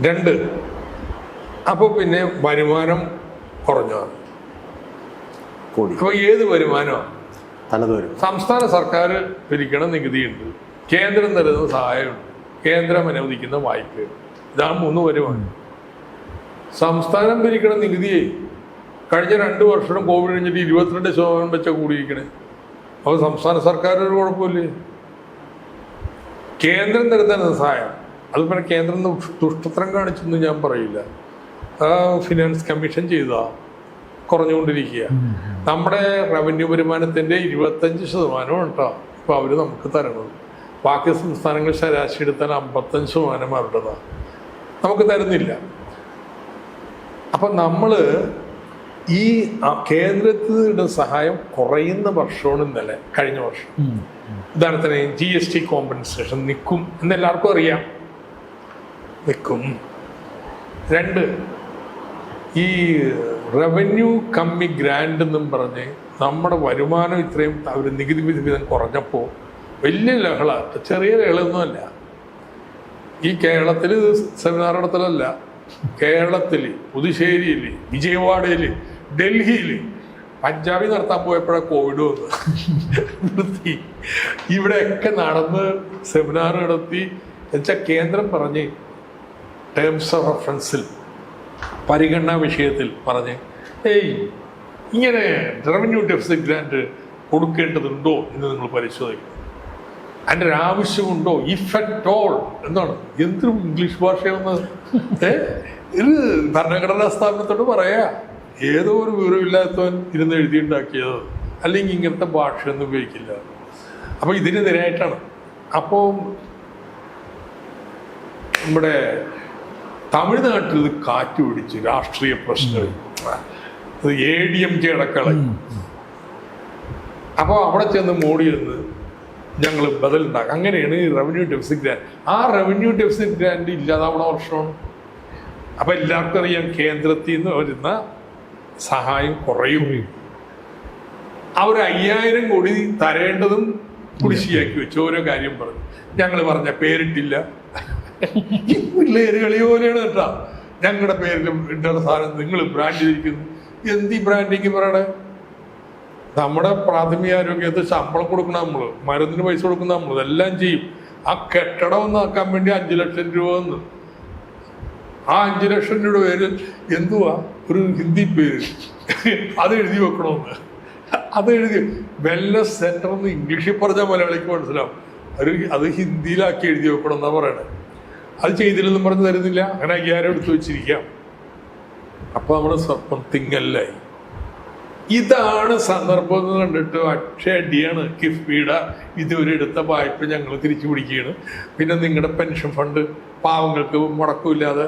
2, അപ്പോൾ പിന്നെ വരുമാനം കുറഞ്ഞതാണ് കൂടി. അപ്പോൾ ഏത് വരുമാനമാണ്? തനത് വരും. സംസ്ഥാന സർക്കാർ പിരിക്കണ നികുതിയുണ്ട്, കേന്ദ്രം തരുന്ന സഹായമുണ്ട്, കേന്ദ്രം അനുവദിക്കുന്ന വായ്പയുണ്ട്. ഇതാണ് 3 വരുമാനം. സംസ്ഥാനം പിരിക്കണ നികുതിയെ കഴിഞ്ഞ 2 വർഷം കോവിഡ് കഴിഞ്ഞിട്ട് 22% വെച്ചാൽ കൂടിയിരിക്കണേ. അപ്പോൾ സംസ്ഥാന സർക്കാർ ഒരു കുഴപ്പമില്ലേ? കേന്ദ്രം തരുന്ന സഹായം, അത് പിന്നെ കേന്ദ്രം ദുഷ്ടത്തരം കാണിച്ചൊന്നും ഞാൻ പറയില്ല. ഫിനാൻസ് കമ്മീഷൻ ചെയ്താൽ കുറഞ്ഞുകൊണ്ടിരിക്കുക. നമ്മുടെ റവന്യൂ വരുമാനത്തിൻ്റെ 25% കേട്ടോ ഇപ്പോൾ അവർ നമുക്ക് തരണത്. ബാക്കി സംസ്ഥാനങ്ങൾ ശരാശരി എടുത്താൽ 55% അവരുടേതാണ്, നമുക്ക് തരുന്നില്ല. അപ്പം നമ്മൾ ഈ കേന്ദ്രത്തിൻ്റെ സഹായം കുറയുന്ന വർഷമാണ് ഇന്നലെ കഴിഞ്ഞ വർഷം. ഉദാഹരണത്തിന് GST കോമ്പൻസേഷൻ നിൽക്കും എന്നെല്ലാവർക്കും അറിയാം, നിൽക്കും. 2, ഈ റവന്യൂ കമ്മി ഗ്രാൻഡ് എന്നും പറഞ്ഞ് നമ്മുടെ വരുമാനം ഇത്രയും അവർ നികുതി വിഹിതം കുറഞ്ഞപ്പോൾ വലിയ ലഹള, ചെറിയ ലഹളയൊന്നുമല്ല. ഈ കേരളത്തിൽ സെമിനാർ നടത്തലല്ല, കേരളത്തിൽ പുതുശ്ശേരിയിൽ, വിജയവാഡയിൽ, ഡൽഹിയിൽ, പഞ്ചാബിൽ നടത്താൻ പോയപ്പോഴാണ് കോവിഡ് വന്ന് നിർത്തി. ഇവിടെയൊക്കെ നടന്ന് സെമിനാർ നടത്തി. എന്നുവെച്ചാൽ കേന്ദ്രം പറഞ്ഞ് ടേംസ് ഓഫ് റെഫറൻസിൽ പരിഗണനാ വിഷയത്തിൽ പറഞ്ഞ് ഇങ്ങനെ റവന്യൂ ഡെഫിസിറ്റ് ഗ്രാൻഡ് കൊടുക്കേണ്ടതുണ്ടോ എന്ന് നിങ്ങൾ പരിശോധിക്കും. അതിൻ്റെ ഒരു ആവശ്യമുണ്ടോ? ഇഫ് അറ്റ് ഓൾ എന്നാണ്. എന്തൊരു ഇംഗ്ലീഷ് ഭാഷയൊന്ന് ഇത് ഭരണഘടനാ സ്ഥാപനത്തോട് പറയാ. ഏതോ ഒരു വിവരമില്ലാത്തവൻ ഇരുന്ന് എഴുതിയുണ്ടാക്കിയത്, അല്ലെങ്കിൽ ഇങ്ങനത്തെ ഭാഷയൊന്നും ഉപയോഗിക്കില്ല. അപ്പോൾ ഇതിനെതിരായിട്ടാണ്. അപ്പോൾ നമ്മുടെ തമിഴ്നാട്ടിൽ ഇത് കാറ്റ് പിടിച്ച് രാഷ്ട്രീയ പ്രശ്നങ്ങൾ, ADMK അടക്കളയും. അപ്പോൾ അവിടെ ചെന്ന് മോഡി എന്ന് ഞങ്ങൾ ബദലുണ്ടാക്കും. അങ്ങനെയാണ് ഈ റവന്യൂ ഡെഫിസിറ്റ് ഗ്രാൻഡ്. ആ റവന്യൂ ഡെഫിസിറ്റ് ഗ്രാൻഡ് ഇല്ലാതാവണ വർഷമാണ്. അപ്പം എല്ലാവർക്കും അറിയാം, കേന്ദ്രത്തിൽ നിന്ന് വരുന്ന സഹായം കുറയും. അവർ 5000 കോടി തരേണ്ടതും കുടിശ്ശിയാക്കി വെച്ചു. ഓരോ കാര്യം പറഞ്ഞു. ഞങ്ങൾ പറഞ്ഞ പേരിട്ടില്ല. പിള്ളേര് കളി പോലെയാണ് കേട്ടോ. ഞങ്ങളുടെ പേരിലും ഇട്ടുള്ള സാധനം നിങ്ങൾ ബ്രാൻഡ് ചെയ്തിരിക്കുന്നു. എന്ത് ഈ ബ്രാൻഡിങ് പറയണേ? നമ്മുടെ പ്രാഥമിക ആരോഗ്യത്തിൽ ശമ്പളം കൊടുക്കണം, നമ്മൾ മരുന്നിന് പൈസ കൊടുക്കുന്ന, നമ്മൾ ഇതെല്ലാം ചെയ്യും. ആ കെട്ടിടം ഒന്നാക്കാൻ വേണ്ടി 5 ലക്ഷം രൂപ വന്നു. ആ 5 ലക്ഷം രൂപയുടെ പേര് എന്തുവാ? ഒരു ഹിന്ദി പേര്, അത് എഴുതി വെക്കണമെന്ന്. അത് എഴുതി വെൽനസ് സെന്റർ എന്ന് ഇംഗ്ലീഷിൽ പറഞ്ഞാൽ മലയാളിക്ക് മനസ്സിലാവും. അത് ഹിന്ദിയിലാക്കി എഴുതി വെക്കണം എന്നാ പറയണേ. അത് ചെയ്തില്ലെന്നും പറഞ്ഞ് തരുന്നില്ല. അങ്ങനെ 5000 എടുത്തു വെച്ചിരിക്കാം. അപ്പോൾ നമ്മൾ സ്വപ്നം തിങ്ങല്ലായി. ഇതാണ് സന്ദർഭം എന്ന് കണ്ടിട്ട് അടിയാണ് കിഫ്ബിയുടെ ഇതുവരെ എടുത്ത വായ്പ ഞങ്ങൾ തിരിച്ചു പിടിക്കുകയാണ്. പിന്നെ നിങ്ങളുടെ പെൻഷൻ ഫണ്ട് പാവങ്ങൾക്ക് മുടക്കമില്ലാതെ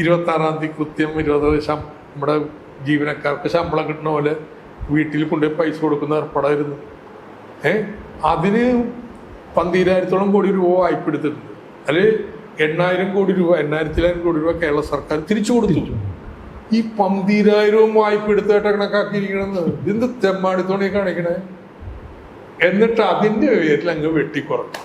26-ാം തീയതി കൃത്യം 20% നമ്മുടെ ജീവനക്കാർക്ക് ശമ്പളം കിട്ടുന്ന പോലെ വീട്ടിൽ കൊണ്ടുപോയി പൈസ കൊടുക്കുന്ന ഏർപ്പാടായിരുന്നു. അതിന് 12,000 കോടി രൂപ വായ്പ എടുത്തിട്ടുണ്ട്. അതിൽ 8,000 കോടി രൂപ 8,000 കോടി രൂപ കേരള സർക്കാർ തിരിച്ചു കൊടുത്തു. ഈ 12,000 വായ്പ എടുത്തായിട്ട് കണക്കാക്കിയിരിക്കണമെന്ന് എന്ത് തെമ്മാടിത്തോണി കാണിക്കണേ. എന്നിട്ട് അതിൻ്റെ പേരിൽ അങ്ങ് വെട്ടിക്കുറച്ചു.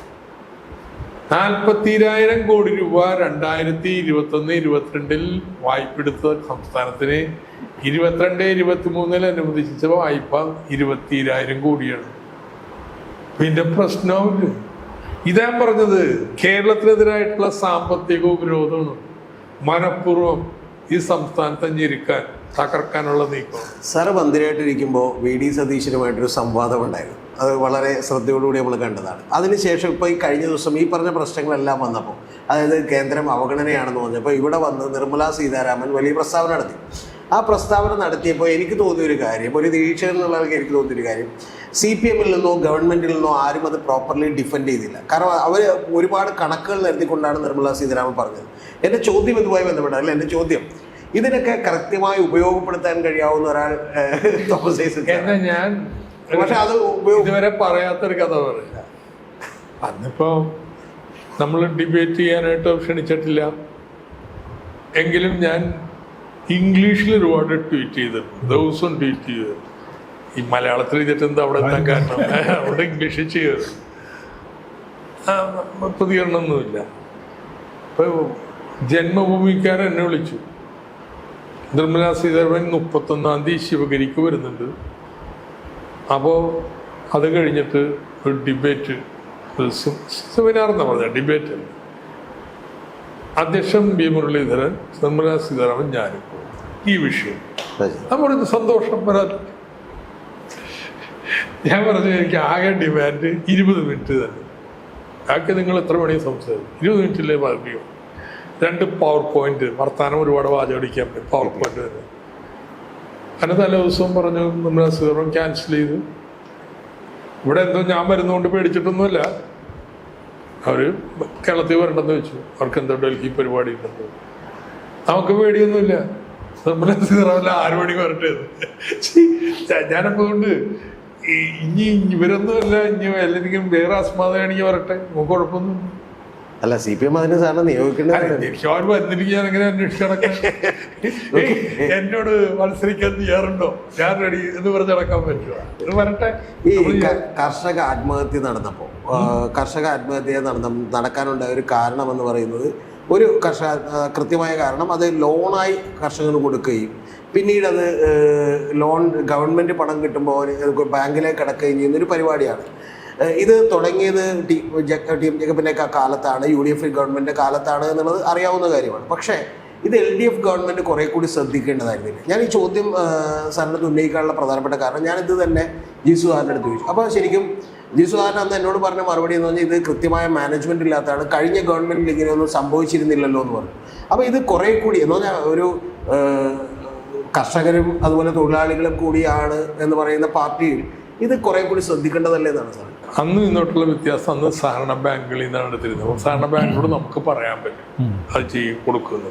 40,000 കോടി രൂപ 2021-22 വായ്പ എടുത്ത സംസ്ഥാനത്തിന് 22-23 അനുവദിച്ച വായ്പ 20,000 കോടിയാണ്. പിന്നെ പ്രശ്നമില്ല. ഇതാ പറഞ്ഞത്, കേരളത്തിനെതിരായിട്ടുള്ള സാമ്പത്തിക ഉപരോധമാണ് മനഃപൂർവ്വം ഈ സംസ്ഥാനത്തെ ഞെരുക്കാൻ തകർക്കാനുള്ള നീക്കം. സാർ മന്ത്രിയായിട്ടിരിക്കുമ്പോൾ VD സതീശനുമായിട്ടൊരു സംവാദം ഉണ്ടായിരുന്നു. അത് വളരെ ശ്രദ്ധയോടുകൂടി നമ്മൾ കണ്ടതാണ്. അതിനുശേഷം ഇപ്പോൾ ഈ കഴിഞ്ഞ ദിവസം ഈ പറഞ്ഞ പ്രശ്നങ്ങളെല്ലാം വന്നപ്പോൾ, അതായത് കേന്ദ്രം അവഗണനയാണെന്ന് പറഞ്ഞപ്പോൾ ഇവിടെ വന്ന് നിർമ്മലാ സീതാരാമൻ വലിയ പ്രസ്താവന നടത്തി. ആ പ്രസ്താവന നടത്തിയപ്പോൾ എനിക്ക് തോന്നിയൊരു കാര്യം, ഒരു നിരീക്ഷകൻ എന്നുള്ളവർക്ക് എനിക്ക് തോന്നിയൊരു കാര്യം, CPM-ൽ നിന്നോ ഗവൺമെൻറ്റിൽ നിന്നോ ആരും അത് പ്രോപ്പർലി ഡിഫെൻഡ് ചെയ്തില്ല. കാരണം അവർ ഒരുപാട് കണക്കുകൾ നിരത്തിക്കൊണ്ടാണ് നിർമ്മലാ സീതാരാമൻ പറഞ്ഞത്. എൻ്റെ ചോദ്യം ഇതുമായി ബന്ധപ്പെട്ടല്ല. എൻ്റെ ചോദ്യം, ഇതിനൊക്കെ കൃത്യമായി ഉപയോഗപ്പെടുത്താൻ കഴിയാവുന്ന ഒരാൾ തോമസ് ഐസക്, ഞാൻ പക്ഷെ അത് ഇതുവരെ പറയാത്തൊരു കഥ പറയാം. അന്നിപ്പോ നമ്മൾ ഡിബേറ്റ് ചെയ്യാനായിട്ട് ക്ഷണിച്ചിട്ടില്ല എങ്കിലും ഞാൻ ഇംഗ്ലീഷിൽ ഒരുപാട് ട്വീറ്റ് ചെയ്തിട്ടുണ്ട്, ദിവസം ട്വീറ്റ് ചെയ്തു. ഈ മലയാളത്തിൽ ചെയ്തിട്ട് എന്താ അവിടെ എത്താൻ കാരണം? അവിടെ ഇംഗ്ലീഷിൽ ചെയ്തത് പ്രതികരണമൊന്നുമില്ല. ഇപ്പോൾ ജന്മഭൂമിക്കാരൻ എന്നെ വിളിച്ചു, നിർമ്മലാ സീതാരാമൻ 31-ാം തീയതി ശിവഗിരിക്ക് വരുന്നുണ്ട്, അപ്പോൾ അത് കഴിഞ്ഞിട്ട് ഒരു ഡിബേറ്റ്, സെമിനാർ എന്നാ പറഞ്ഞ ഡിബേറ്റ്, അധ്യക്ഷൻ B. മുരളീധരൻ, നിർമ്മലാ സീതാരാമൻ, ഞാനും ഈ വിഷയം. ഞാൻ പറഞ്ഞു സന്തോഷം വരാൻ. ഞാൻ പറഞ്ഞു എനിക്ക് ആകെ ഡിമാൻഡ് 20 മിനിറ്റ് തന്നെ, ബാക്കി നിങ്ങൾ എത്ര മണി സംസാരിക്കും, 20 മിനിറ്റിലേ ബാക്കിയോ. 2 പവർ പോയിന്റ് വർത്താനം ഒരുപാട് വാചകടിക്കാൻ പറ്റും, പവർ പോയിന്റ് തന്നെ. അങ്ങനെ തലേ ദിവസവും പറഞ്ഞു നിർമ്മലാ സീതാരാമൻ ക്യാൻസൽ ചെയ്തു. ഇവിടെ എന്തോ ഞാൻ വരുന്നതുകൊണ്ട് പേടിച്ചിട്ടൊന്നുമില്ല, അവർ കേരളത്തിൽ വരണ്ടെന്ന് വെച്ചു. അവർക്ക് എന്തോ ഡൽഹി പരിപാടി ഉണ്ടെന്ന്. നമുക്ക് പേടിയൊന്നുമില്ല, നിർമ്മലാ സീതാരാമൻ 6 മണിക്ക് വരട്ടെ. ഞാനപ്പോൾ കൊണ്ട് ഇനി ഇവരൊന്നുമല്ല, ഇനി എല്ലാവർക്കും വേറെ അസ്മാതാണെങ്കിൽ വരട്ടെ, നമുക്ക് കുഴപ്പമൊന്നുമില്ല. അല്ല, CPM അതിന് സാറിന് നിയോഗിക്കേണ്ടത്. എനിക്ക് അവർ വന്നിരിക്കും, ഞാൻ എങ്ങനെ അന്വേഷിച്ച് നടക്കാം? എന്നോട് മത്സരിക്കാൻ ചെയ്യാറുണ്ടോ, ഞാൻ റെഡി എന്ന് പറഞ്ഞ് നടക്കാൻ പറ്റുമോ? ഇത് വരട്ടെ. ഈ കർഷക ആത്മഹത്യ നടന്നപ്പോൾ, കർഷക ആത്മഹത്യ നടക്കാനുണ്ടായ ഒരു കാരണം എന്ന് പറയുന്നത്, ഒരു കൃത്യമായ കാരണം, അത് ലോണായി കർഷകന് കൊടുക്കുകയും പിന്നീട് അത് ലോൺ ഗവൺമെൻറ് പണം കിട്ടുമ്പോൾ ബാങ്കിലേക്ക് അടക്കുകയും ചെയ്യുന്നൊരു പരിപാടിയാണ്. ഇത് തുടങ്ങിയത് ടീം ജേക്കബിൻ്റെ കാലത്താണ്, UDF ഗവൺമെൻറ്റിൻ്റെ കാലത്താണ് എന്നുള്ളത് അറിയാവുന്ന കാര്യമാണ്. പക്ഷേ ഇത് LDF ഗവൺമെൻറ് കുറേ കൂടി ശ്രദ്ധിക്കേണ്ടതായിരുന്നില്ല. ഞാൻ ഈ ചോദ്യം സാറിനടുത്ത് ഉന്നയിക്കാനുള്ള പ്രധാനപ്പെട്ട കാരണം, ഞാനിത് തന്നെ ജി സുധാകരൻ്റെ അടുത്ത് ചോദിച്ചു. അപ്പോൾ ശരിക്കും ജി സുധാകരൻ അന്ന് എന്നോട് പറഞ്ഞ മറുപടി എന്ന് പറഞ്ഞാൽ, ഇത് കൃത്യമായ മാനേജ്മെൻറ്റ് ഇല്ലാത്തതാണ്, കഴിഞ്ഞ ഗവൺമെൻറ്റിൽ ഇങ്ങനെയൊന്നും സംഭവിച്ചിരുന്നില്ലല്ലോ എന്ന് പറഞ്ഞു. അപ്പോൾ ഇത് കുറേ കൂടി എന്ന് പറഞ്ഞാൽ ഒരു കർഷകരും അതുപോലെ തൊഴിലാളികളും കൂടിയാണ് എന്ന് പറയുന്ന പാർട്ടിയിൽ ഇത് കുറേ കൂടി ശ്രദ്ധിക്കേണ്ടതല്ലേ എന്നാണ് സാർ. അന്ന് ഇന്നോട്ടുള്ള വ്യത്യാസം, അന്ന് സഹകരണ ബാങ്കുകളിൽ നിന്നാണ് എടുത്തിരുന്നത്. സഹകരണ ബാങ്കിനോട് നമുക്ക് പറയാൻ പറ്റും അത് ചെയ്യും കൊടുക്കുന്നത്.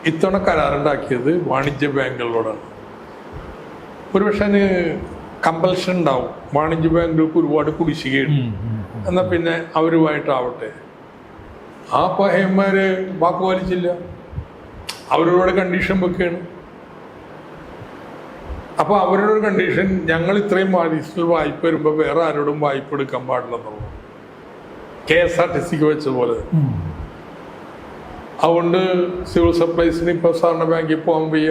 ഇത്തവണ കരാറുണ്ടാക്കിയത് വാണിജ്യ ബാങ്കുകളോടാണ്. ഒരുപക്ഷെ അതിന് കമ്പൽഷൻ ഉണ്ടാവും, വാണിജ്യ ബാങ്കുകൾക്ക് ഒരുപാട് കുടിശ്ശികയുണ്ട്, എന്നാൽ പിന്നെ അവരുമായിട്ടാവട്ടെ. ആ പയ്യന്മാര് വാക്ക് പാലിച്ചില്ല, അവരോട് കണ്ടീഷൻ വെക്കുകയാണ്. അപ്പോൾ അവരുടെ ഒരു കണ്ടീഷൻ, ഞങ്ങൾ ഇത്രയും അഡീഷണൽ വായ്പ വരുമ്പോൾ വേറെ ആരോടും വായ്പ എടുക്കാൻ പാടില്ലെന്നുള്ളൂ, KSRTCക്ക് വെച്ച പോലെ. അതുകൊണ്ട് സിവിൽ സപ്ലൈസിന് ഇപ്പോൾ സഹകരണ ബാങ്കിൽ പോകാൻ വയ്യ.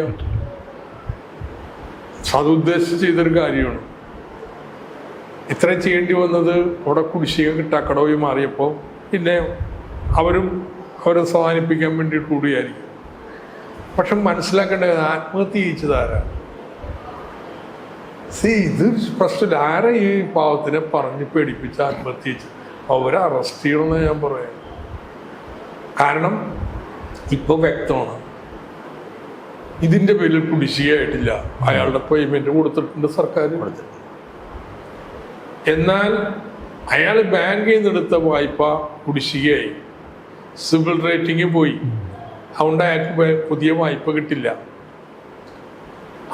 അത് ഉദ്ദേശിച്ച് ചെയ്തൊരു കാര്യമാണ്. ഇത്രയും ചെയ്യേണ്ടി വന്നത് അവിടെ കുടിശ്ശിക കിട്ടാക്കടവായി മാറിയപ്പോൾ പിന്നെ അവരും അവരെ സമാധാനിപ്പിക്കാൻ വേണ്ടിയിട്ട് കൂടിയായിരിക്കും. പക്ഷെ മനസ്സിലാക്കേണ്ടത്, ആത്മഹത്യ ചെയ്യിച്ചതാരാ? ഇത് പ്രശ്നമില്ല. ആരെ ഈ പാവത്തിനെ പറഞ്ഞ് പേടിപ്പിച്ച് ആത്മഹത്യ ചെയ്യിച്ചു? അവരെ അറസ്റ്റ് ചെയ്യണമെന്ന് ഞാൻ പറയാം. കാരണം ഇപ്പോൾ വ്യക്തമാണ് ഇതിൻ്റെ പേരിൽ കുടിശ്ശികയായിട്ടില്ല. അയാളുടെ പേയ്മെൻറ്റ് കൊടുത്തിട്ടുണ്ട് സർക്കാർ. എന്നാൽ അയാൾ ബാങ്കിൽ നിന്ന് എടുത്ത വായ്പ കുടിശ്ശികയായി, സിവിൽ റേറ്റിംഗ് പോയി, അതുകൊണ്ട് അയാൾക്ക് പുതിയ വായ്പ കിട്ടില്ല.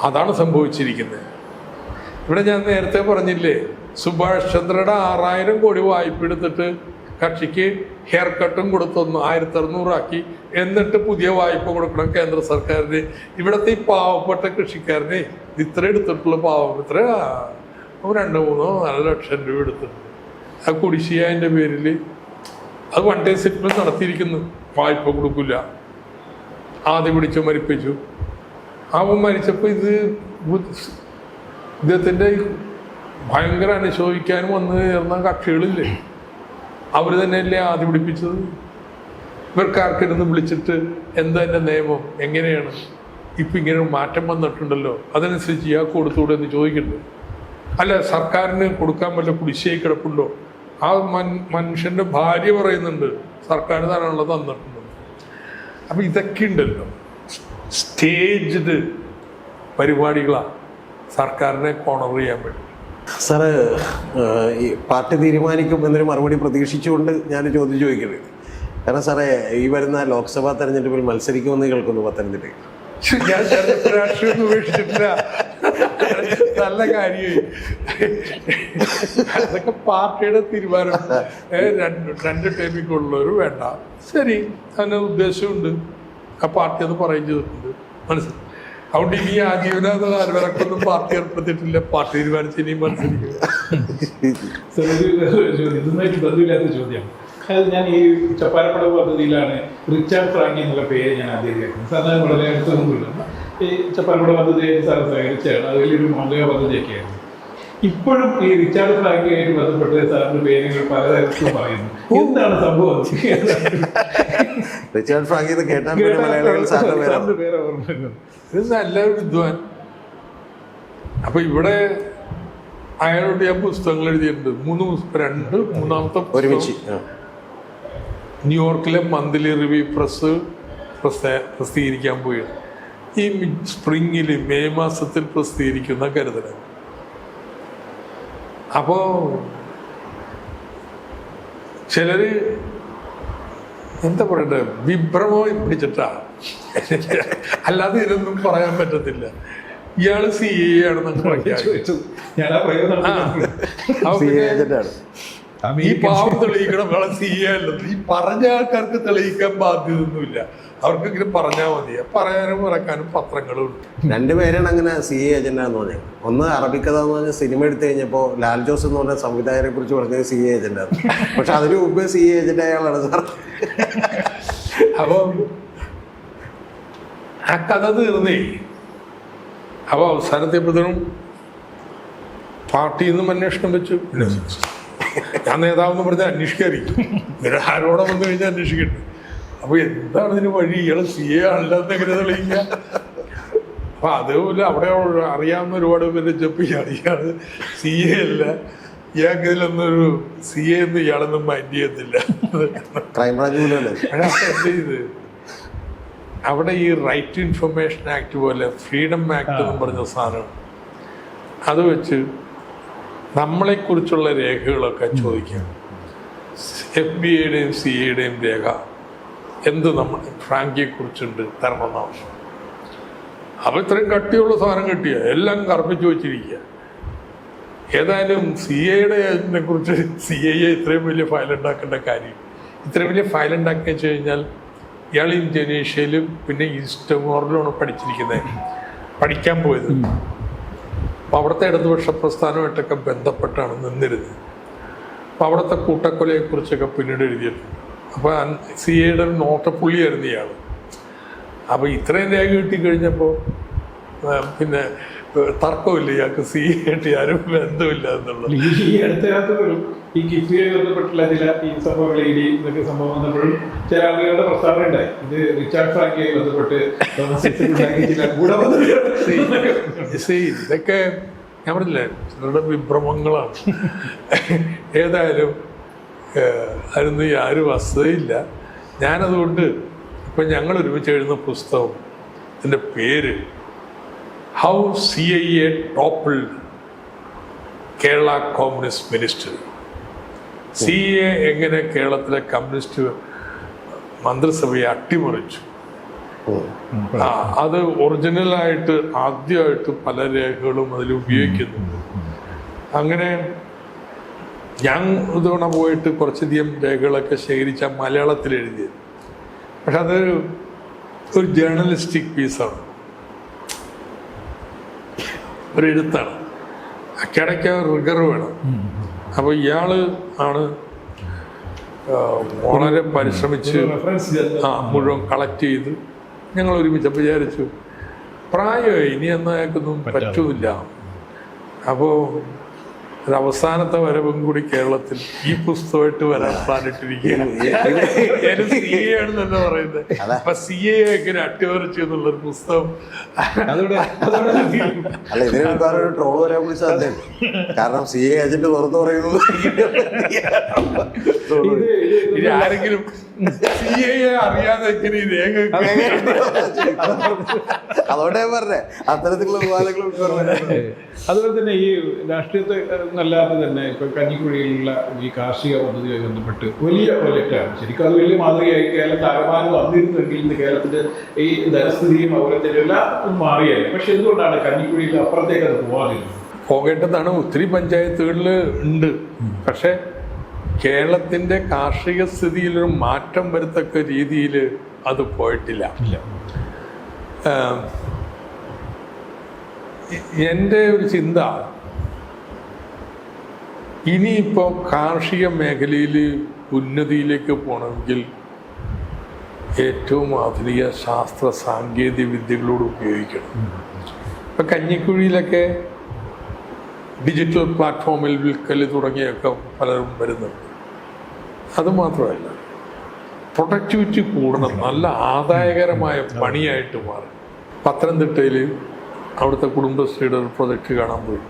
അതാണ് സംഭവിച്ചിരിക്കുന്നത്. ഇവിടെ ഞാൻ നേരത്തെ പറഞ്ഞില്ലേ, സുഭാഷ് ചന്ദ്രയുടെ 6000 കോടി വായ്പ എടുത്തിട്ട് കക്ഷിക്ക് ഹെയർ കട്ടും കൊടുത്തൊന്ന് 1600 ആക്കി, എന്നിട്ട് പുതിയ വായ്പ കൊടുക്കണം കേന്ദ്ര സർക്കാരിന്. ഇവിടുത്തെ ഈ പാവപ്പെട്ട കൃഷിക്കാരനെ ഇത്ര എടുത്തിട്ടുള്ള പാവം ഇത്ര 2-3-4 ലക്ഷം രൂപ എടുത്തിട്ടുണ്ട്. ആ കുടിശ്ശികൻ്റെ പേരിൽ അത് വൺ ഡേ സെറ്റിൽമെന്റ് നടത്തിയിരിക്കുന്നു. വായ്പ കൊടുക്കില്ല, ആദ്യം പിടിച്ച് മരിപ്പിച്ചു. അവൻ മരിച്ചപ്പോൾ ഇദ്ദേഹത്തിൻ്റെ ഭയങ്കര അനുശോചിക്കാനും വന്ന് ചേർന്ന കക്ഷികളില്ലേ, അവർ തന്നെയല്ലേ ആദ്യം പിടിപ്പിച്ചത്. ഇവർക്കാർക്കിരുന്ന് വിളിച്ചിട്ട് എന്താ എൻ്റെ നിയമം, എങ്ങനെയാണ് ഇപ്പം ഇങ്ങനെ ഒരു മാറ്റം വന്നിട്ടുണ്ടല്ലോ, അതനുസരിച്ച് ഇയാൾക്ക് കൊടുത്തുകൂടെ എന്ന് ചോദിക്കണ്ടേ? അല്ല, സർക്കാരിന് കൊടുക്കാൻ വല്ല കുടിശ്ശിക കിടപ്പുണ്ടോ? ആ മനുഷ്യൻ്റെ ഭാര്യ പറയുന്നുണ്ട് സർക്കാർ തരാനുള്ളത് തന്നിട്ടുണ്ട്. അപ്പം ഇതൊക്കെ ഉണ്ടല്ലോ, സ്റ്റേജ്ഡ് പരിപാടികളാണ് സർക്കാരിനെ കോണർ ചെയ്യാൻ വേണ്ടി. സാറ് ഈ പാർട്ടി തീരുമാനിക്കും എന്നൊരു മറുപടി പ്രതീക്ഷിച്ചുകൊണ്ട് ഞാൻ ചോദ്യം ചോദിക്കുന്നത്. കാരണം സാറേ, ഈ വരുന്ന ലോക്സഭാ തെരഞ്ഞെടുപ്പിൽ മത്സരിക്കുമെന്ന് കേൾക്കുന്നു പത്തനംതിട്ടയിൽ. ഞാൻ രാഷ്ട്രീയം ഉപേക്ഷിച്ചിട്ടില്ല, നല്ല കാര്യമായി. അതൊക്കെ പാർട്ടിയുടെ തീരുമാനം. രണ്ട് ടൈമിക്കുള്ളവർ വേണ്ട, ശരി, അതിന് ഉദ്ദേശമുണ്ട്. ആ പാർട്ടി അത് പറയുകയും ചെയ്തിട്ടുണ്ട്, മനസ്സിലായി. അതുകൊണ്ട് ഇനി ആജീവനാന്തകാലം പാർട്ടി ഏർപ്പെടുത്തിയിട്ടില്ല. പാർട്ടി തീരുമാനിച്ച് ഇനിയും മത്സരിക്കും. ഇതുമായിട്ട് ബന്ധമില്ലാത്ത ചോദ്യം. അതായത് ഞാൻ ഈ ചപ്പാരപ്പട പദ്ധതിയിലാണ് റിച്ചാർഡ് ഫ്രാങ്കി എന്നുള്ള പേര് ഞാൻ ആദ്യം കേൾക്കുന്നത്. സാധാരണ വളരെ അടുത്തൊന്നുമില്ല. ഈ ചപ്പാരപ്പട പദ്ധതിയായിട്ട് സാർ സഹകരിച്ചാണ്, അത് വലിയൊരു മാതൃകാ പദ്ധതിയൊക്കെയായിരുന്നു. ഇപ്പോഴും ഈ റിച്ചാർഡ് ഫ്രാങ്കിയായിട്ട് ബന്ധപ്പെട്ട് സാറിന്റെ പേരുകൾ പലതരത്തിലും പറയുന്നു. എന്താണ് സംഭവം? റിച്ചാർഡ് ഫ്രാങ്കി കേട്ടാൽ മലയാളികൾ സാറിന്റെ പേര് ഓർമ്മ വരുന്നത്. ഇത് നല്ലൊരു വിദ്വാൻ. അപ്പൊ ഇവിടെ അയാളോട് ഞാൻ പുസ്തകങ്ങൾ എഴുതിയിട്ടുണ്ട്. 3 പുസ്തകം, മൂന്നാമത്തെ ഒരുമിച്ച് ന്യൂയോർക്കിലെ മന്ത്ലി റിവ്യൂ പ്രസിദ്ധീകരിക്കാൻ പോയി. ഈ സ്പ്രിങ്ങിൽ മെയ് മാസത്തിൽ പ്രസിദ്ധീകരിക്കുന്ന കരുതലാണ്. അപ്പോ ചിലര് എന്താ പറയണ്ടേ, വിഭ്രമം പിടിച്ചിട്ടാ, അല്ലാതെ ഇതൊന്നും പറയാൻ പറ്റത്തില്ല. ഇയാള് CA ആണെന്നൊക്കെ ഈ പാവം തെളിയിക്കണം, ഇയാളെ CA അല്ലെന്ന്. ഈ പറഞ്ഞ ആൾക്കാർക്ക് തെളിയിക്കാൻ ബാധ്യതയൊന്നുമില്ല, അവർക്ക് ഇങ്ങനെ പറഞ്ഞാൽ മതി. പറയാനും ഇറക്കാനും പത്രങ്ങളും ഉണ്ട്. രണ്ടുപേരാണ് അങ്ങനെ CA ഏജന്റ് എന്ന് പറഞ്ഞത്. ഒന്ന് അറബിക്കഥ എന്ന് പറഞ്ഞ സിനിമ എടുത്തു കഴിഞ്ഞപ്പോൾ ലാൽ ജോസ് എന്ന് പറഞ്ഞ സംവിധായകനെ കുറിച്ച് പറഞ്ഞത് CA ഏജന്റാണ്. പക്ഷെ അതിന് മുമ്പ് CA ഏജന്റ് അയാളാണ് സാർ. അപ്പം ആ കഥ തീർന്നേ. അപ്പോൾ അവസാനത്തെപ്പോഴും പാർട്ടിയിൽ നിന്നും അന്വേഷണം വെച്ചു. ഞാൻ നേതാവെന്ന് പറഞ്ഞാൽ അന്വേഷിക്കാതിരിക്കും, ആരോടെ വന്നു കഴിഞ്ഞാൽ അന്വേഷിക്കട്ടെ. അപ്പോൾ എന്താണ് ഇതിന് വഴി? ഇയാൾ CA ആണല്ലെന്ന് എങ്ങനെ തെളിയിക്കുക? അപ്പം അതേപോലെ അവിടെ അറിയാവുന്ന ഒരുപാട് പേര് വെച്ചപ്പോൾ ഇയാൾ CA അല്ല, ഇയാൾക്ക് ഇതിലൊന്നൊരു CA എന്ന് ഇയാളൊന്നും മൈൻഡ് ചെയ്യത്തില്ല. എന്ത് ചെയ്ത് അവിടെ ഈ റൈറ്റ് ടു ഇൻഫർമേഷൻ ആക്ട് പോലെ ഫ്രീഡം ആക്ട് എന്ന് പറഞ്ഞ സാധനം, അത് വെച്ച് നമ്മളെക്കുറിച്ചുള്ള രേഖകളൊക്കെ ചോദിക്കാം. FBI-യുടെയും CA-യുടെയും രേഖ എന്ത് നമ്മൾ ഫ്രാങ്കിയെ കുറിച്ചുണ്ട് തരണമെന്ന് ആവശ്യം. അപ്പോൾ ഇത്രയും കട്ടിയുള്ള സാധനം കിട്ടിയ എല്ലാം കറപ്പിച്ച് വെച്ചിരിക്കുക. ഏതായാലും CA-യുടെ കുറിച്ച് CA ഇത്രയും വലിയ ഫയൽ ഉണ്ടാക്കേണ്ട കാര്യം, ഇത്രയും വലിയ ഫയൽ ഉണ്ടാക്കി വെച്ച് കഴിഞ്ഞാൽ ഇയാൾ ഇന്തോനേഷ്യയിലും പിന്നെ ഈസ്റ്റ് ടൈമോറിലുമാണ് പഠിക്കാൻ പോയത്. അപ്പോൾ അവിടുത്തെ ഇടതുപക്ഷ പ്രസ്ഥാനമായിട്ടൊക്കെ ബന്ധപ്പെട്ടാണ് നിന്നിരുന്നത്. അപ്പോൾ അവിടുത്തെ കൂട്ടക്കൊലയെക്കുറിച്ചൊക്കെ പിന്നീട് എഴുതിയിട്ടുണ്ട്. അപ്പോൾ CA-യുടെ നോട്ടപ്പുള്ളിയായിരുന്നു ഇയാൾ. അപ്പോൾ ഇത്രയും രേഖ കിട്ടിക്കഴിഞ്ഞപ്പോൾ പിന്നെ തർക്കമില്ല, ഇയാൾക്ക് CA-ആയിട്ട് ആരും ബന്ധമില്ല എന്നുള്ളത്. ഈ അടുത്ത കാലത്ത് പോലും ഈ കിഫ്ബിയുമായി ബന്ധപ്പെട്ടുള്ള ചില ഈ സംഭവങ്ങൾ ഇതൊക്കെ സംഭവം വന്നപ്പോഴും ചില ആളുകളുടെ പ്രസ്താവന ഉണ്ടായി, ഇത് റിച്ചാർഡ് ഫ്രാങ്കിയുമായി ബന്ധപ്പെട്ട് ഇതൊക്കെ ഞാൻ പറഞ്ഞില്ലേ, ചിലരുടെ വിഭ്രമങ്ങളാണ്. ഏതായാലും അതിനൊന്നും ആരും വസ്തുതയില്ല. ഞാനതുകൊണ്ട് ഇപ്പം ഞങ്ങൾ ഒരുമിച്ച് എഴുതുന്ന പുസ്തകം ഇതിൻ്റെ പേര് how CIA toppled Kerala communist ministry. CIA എങ്ങനെ കേരളത്തിലെ കമ്മ്യൂണിസ്റ്റ് മന്ത്രിസഭയെ അട്ടിമറിച്ചു. അത് ഒറിജിനലായിട്ട് ആദ്യമായിട്ട് പല രേഖകളും അതിൽ ഉപയോഗിക്കുന്നുണ്ട്. അങ്ങനെ ഞാൻ ഇതവണ പോയിട്ട് കുറച്ചധികം രേഖകളൊക്കെ ശേഖരിച്ച മലയാളത്തിൽ എഴുതിയത്. പക്ഷെ അത് ഒരു ജേർണലിസ്റ്റിക് പീസാണ്, ഒരു എഴുത്താണ്. അക്കിടയ്ക്ക് റിഗർ വേണം. അപ്പോൾ ഇയാൾ ആണ് വളരെ പരിശ്രമിച്ച് മുഴുവൻ കളക്ട് ചെയ്ത് ഞങ്ങൾ ഒരുമിച്ചപ്പോൾ വിചാരിച്ചു പ്രായമായി ഇനി എന്നൊന്നും പറ്റൂല. അപ്പോൾ ഒരു അവസാനത്തെ വരവും കൂടി കേരളത്തിൽ ഈ പുസ്തകമായിട്ട് വരാൻ പ്ലാനിട്ടിരിക്കുകയാണ്. CA ആണെന്ന് തന്നെ പറയുന്നത്. അപ്പൊ CA എങ്ങനെ അട്ടിമറിച്ചു എന്നുള്ളൊരു പുസ്തകം. അല്ല, ഇതിനൊരു ട്രോള് വരാൻ വിളിച്ച സാധ്യത. കാരണം CA ഏജന്റ് തുറന്നു പറയുന്നത് ഇനി ആരെങ്കിലും CA അറിയാതെ എങ്ങനെ ഈ രേഖ. അതോടെ ഞാൻ പറഞ്ഞേ അത്തരത്തിലുള്ള വിവാദങ്ങൾ. അതുപോലെ തന്നെ ഈ രാഷ്ട്രീയത്തെ അല്ലാതെ തന്നെ ഇപ്പൊ കഞ്ഞിക്കുഴിയിലുള്ള ഈ കാർഷിക പദ്ധതിയുമായി ബന്ധപ്പെട്ട് വലിയ പ്രൊജക്റ്റാണ്. ശരിക്കും അത് വലിയ മാതൃകയായി കേരളത്തിൽ ആകമാനം വന്നിരുന്നെങ്കിൽ ഇന്ന് കേരളത്തിന്റെ ഈ ധനസ്ഥിതിയും അതുപോലെ തന്നെ എല്ലാം മാറിയായി. പക്ഷെ എന്തുകൊണ്ടാണ് കഞ്ഞിക്കുഴിയിൽ അപ്പുറത്തേക്ക് അത് പോകാതിരുന്നത്? പോകേണ്ടതാണ്. ഒത്തിരി പഞ്ചായത്തുകളിൽ ഉണ്ട്. പക്ഷെ കേരളത്തിന്റെ കാർഷിക സ്ഥിതിയിലൊരു മാറ്റം വരത്തക്ക രീതിയിൽ അത് പോയിട്ടില്ല. എൻ്റെ ഒരു ചിന്ത, ഇനിയിപ്പോൾ കാർഷിക മേഖലയിൽ ഉന്നതിയിലേക്ക് പോകണമെങ്കിൽ ഏറ്റവും ആധുനിക ശാസ്ത്ര സാങ്കേതിക വിദ്യകളോട് ഉപയോഗിക്കണം. ഇപ്പം കഞ്ഞിക്കുഴിയിലൊക്കെ ഡിജിറ്റൽ പ്ലാറ്റ്ഫോമിൽ വിൽക്കൽ തുടങ്ങിയൊക്കെ പലരും വരുന്നുണ്ട്. അതുമാത്രമല്ല, പ്രൊഡക്ടിവിറ്റി കൂടണം, നല്ല ആദായകരമായ പണിയായിട്ട് മാറും. പത്തനംതിട്ടയിൽ അവിടുത്തെ കുടുംബശ്രീയുടെ ഒരു പ്രൊജക്റ്റ് കാണാൻ പോയി.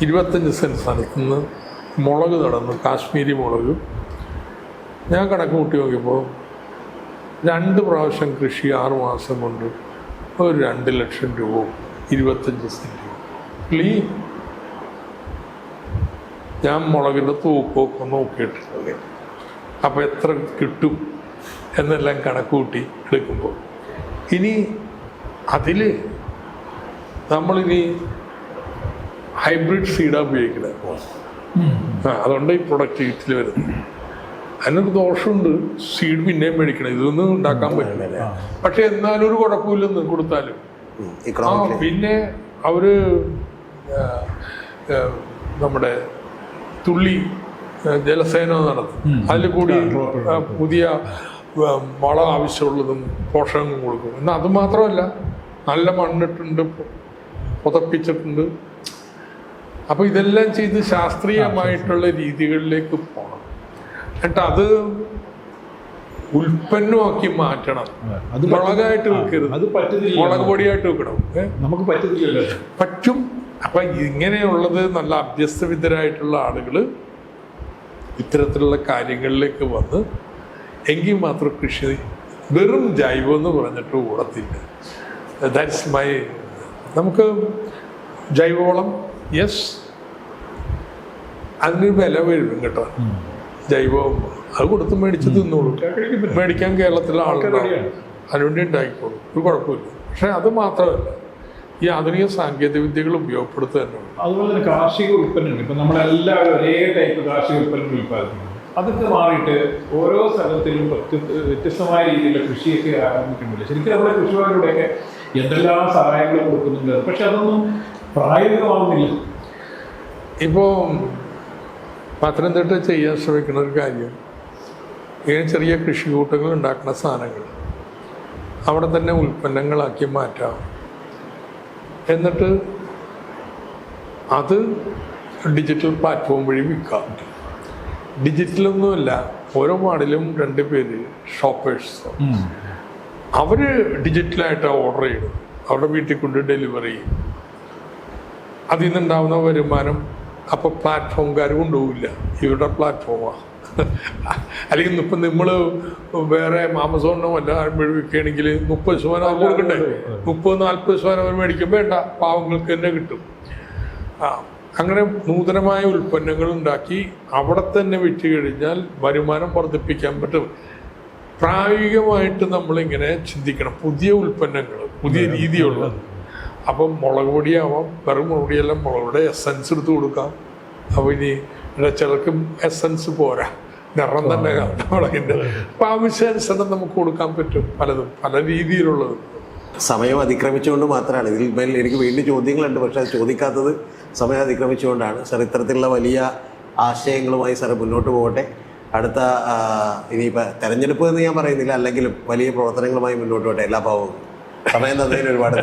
25 സെൻറ്റ് സ്ഥലത്ത് നിന്ന് മുളക് നടന്നു, കാശ്മീരി മുളക്. ഞാൻ കണക്ക് കൂട്ടി നോക്കിയപ്പോൾ 2 പ്രാവശ്യം കൃഷി 6 മാസം കൊണ്ട് ഒരു 2 ലക്ഷം രൂപ 25 സെൻറ്റ് ക്ലീൻ. ഞാൻ മുളകിൻ്റെ തൂക്കമൊക്കെ നോക്കിയിട്ടുണ്ട്. അപ്പോൾ എത്ര കിട്ടും എന്നെല്ലാം കണക്ക് കൂട്ടി എടുക്കുമ്പോൾ ഇനി അതിൽ നമ്മളിനി ഹൈബ്രിഡ് സീഡാണ് ഉപയോഗിക്കുന്നത്. അതുകൊണ്ട് ഈ പ്രൊഡക്ടിവിറ്റിയിൽ വരുന്നത്. അതിനൊരു ദോഷമുണ്ട്, സീഡ് പിന്നെയും മേടിക്കണം, ഇതൊന്നും ഉണ്ടാക്കാൻ പറ്റില്ല. പക്ഷെ എന്നാലും ഒരു കുഴപ്പമില്ലെന്ന് കൊടുത്താലും. പിന്നെ അവര് നമ്മുടെ തുള്ളി ജലസേന നടത്തും. അതിൽ കൂടി പുതിയ വളം ആവശ്യമുള്ളതും പോഷകങ്ങളും കൊടുക്കും. എന്നാൽ അതുമാത്രമല്ല, നല്ല മണ്ണിട്ടുണ്ട്, പുതപ്പിച്ചിട്ടുണ്ട്. അപ്പോൾ ഇതെല്ലാം ചെയ്ത് ശാസ്ത്രീയമായിട്ടുള്ള രീതികളിലേക്ക് പോകണം. എന്നിട്ട് അത് ഉൽപ്പന്നമാക്കി മാറ്റണം. അത് മുളകായിട്ട് വെക്കരുത്, അത് പറ്റുന്നില്ല. മുളക് പൊടിയായിട്ട് വെക്കണം. നമുക്ക് പറ്റുന്നില്ലല്ലോ. പറ്റും. അപ്പം ഇങ്ങനെയുള്ളത് നല്ല അഭ്യസ്തവിദ്യരായിട്ടുള്ള ആളുകൾ ഇത്തരത്തിലുള്ള കാര്യങ്ങളിലേക്ക് വന്ന് എങ്കിൽ മാത്രം കൃഷി വെറും ജൈവം എന്ന് പറഞ്ഞിട്ട് ഓടത്തില്ല. That's my. നമുക്ക് ജൈവവളം യെസ്, അതിനൊരു വില വീഴും കേട്ടോ. ജൈവം അത് കൊടുത്ത് മേടിച്ച് തിന്നോളൂ. മേടിക്കാൻ കേരളത്തിലെ ആളുകളാണ്, അതിനുവേണ്ടി ഉണ്ടാക്കിക്കോളൂ, ഒരു കുഴപ്പമില്ല. പക്ഷെ അത് മാത്രമല്ല, ഈ ആധുനിക സാങ്കേതിക വിദ്യകൾ ഉപയോഗപ്പെടുത്തുക തന്നെയാണ്. അതുപോലെ തന്നെ കാർഷിക ഉൽപ്പന്നങ്ങൾ ഇപ്പം നമ്മളെല്ലാവരും ഒരേ ടൈപ്പ് കാർഷിക ഉൽപ്പന്നങ്ങൾ ഉൽപ്പാദിപ്പിക്കുന്നു. അതൊക്കെ മാറിയിട്ട് ഓരോ സ്ഥലത്തിലും വ്യത്യസ്തമായ രീതിയിലുള്ള കൃഷിയൊക്കെ ആരംഭിക്കുന്നില്ല. ശരിക്കും നമ്മുടെ കൃഷിക്കാരുടെയൊക്കെ എന്തെല്ലാം സഹായങ്ങൾ കൊടുക്കുന്നുണ്ട്, പക്ഷെ അതൊന്നും പ്രായോഗികമാവുന്നില്ല. ഇപ്പോൾ പത്തനംതിട്ട ചെയ്യാൻ ശ്രമിക്കുന്ന ഒരു കാര്യം, ഇങ്ങനെ ചെറിയ കൃഷിക്കൂട്ടങ്ങൾ ഉണ്ടാക്കുന്ന സാധനങ്ങൾ അവിടെ തന്നെ ഉൽപ്പന്നങ്ങളാക്കി മാറ്റാം. എന്നിട്ട് അത് ഡിജിറ്റൽ പ്ലാറ്റ്ഫോം വഴി വിൽക്കാം. ഡിജിറ്റലൊന്നുമല്ല, ഓരോ വാർഡിലും 2 പേര് ഷോപ്പേഴ്സ്. അവർ ഡിജിറ്റലായിട്ട് ഓർഡർ ചെയ്യും, അവരുടെ വീട്ടിൽ കൊണ്ട് ഡെലിവറി ചെയ്യും. അതിൽ നിന്നുണ്ടാവുന്ന വരുമാനം അപ്പോൾ പ്ലാറ്റ്ഫോംകാർ കൊണ്ടുപോകില്ല, ഇവരുടെ പ്ലാറ്റ്ഫോമാണ്. അല്ലെങ്കിൽ ഇപ്പം നമ്മൾ വേറെ ആമസോണിനോ വല്ല മേടിക്കുകയാണെങ്കിൽ 30% അവർ കൊടുക്കണ്ടേ, 30-40% അവർ മേടിക്കും, വേണ്ട, പാവങ്ങൾക്ക് തന്നെ കിട്ടും. അങ്ങനെ നൂതനമായ ഉൽപ്പന്നങ്ങൾ ഉണ്ടാക്കി അവിടെ തന്നെ വിറ്റ് കഴിഞ്ഞാൽ വരുമാനം വർദ്ധിപ്പിക്കാൻ പറ്റും. പ്രായോഗികമായിട്ട് നമ്മളിങ്ങനെ ചിന്തിക്കണം, പുതിയ ഉൽപ്പന്നങ്ങൾ, പുതിയ രീതിയുള്ളത്. അപ്പം മുളക് പൊടിയാവാം, വെറും മുളക് പൊടിയല്ല, മുളക് പൊടി എസൻസ് എടുത്ത് കൊടുക്കാം. അപ്പോൾ ഇനി ചിലർക്ക് എസൻസ് പോരാ, നിറം തന്നെ മുളകിൻ്റെ, അപ്പം ആവശ്യാനുസരണം നമുക്ക് കൊടുക്കാൻ പറ്റും പലതും, പല രീതിയിലുള്ളത്. സമയം അതിക്രമിച്ചുകൊണ്ട് മാത്രമാണ്. ഇതിൽ മേൽ എനിക്ക് വീണ്ടും ചോദ്യങ്ങളുണ്ട്, പക്ഷേ അത് ചോദിക്കാത്തത് സമയം അതിക്രമിച്ചുകൊണ്ടാണ്. സാർ ഇത്തരത്തിലുള്ള വലിയ ആശയങ്ങളുമായി സാർ മുന്നോട്ട് പോകട്ടെ. അടുത്ത ഇനിയിപ്പോൾ തെരഞ്ഞെടുപ്പ് എന്ന് ഞാൻ പറയുന്നില്ല, അല്ലെങ്കിലും വലിയ പ്രവർത്തനങ്ങളുമായി മുന്നോട്ട് പോകട്ടെ. എല്ലാ ഭാവവും സമയം തന്നതിന് ഒരുപാട്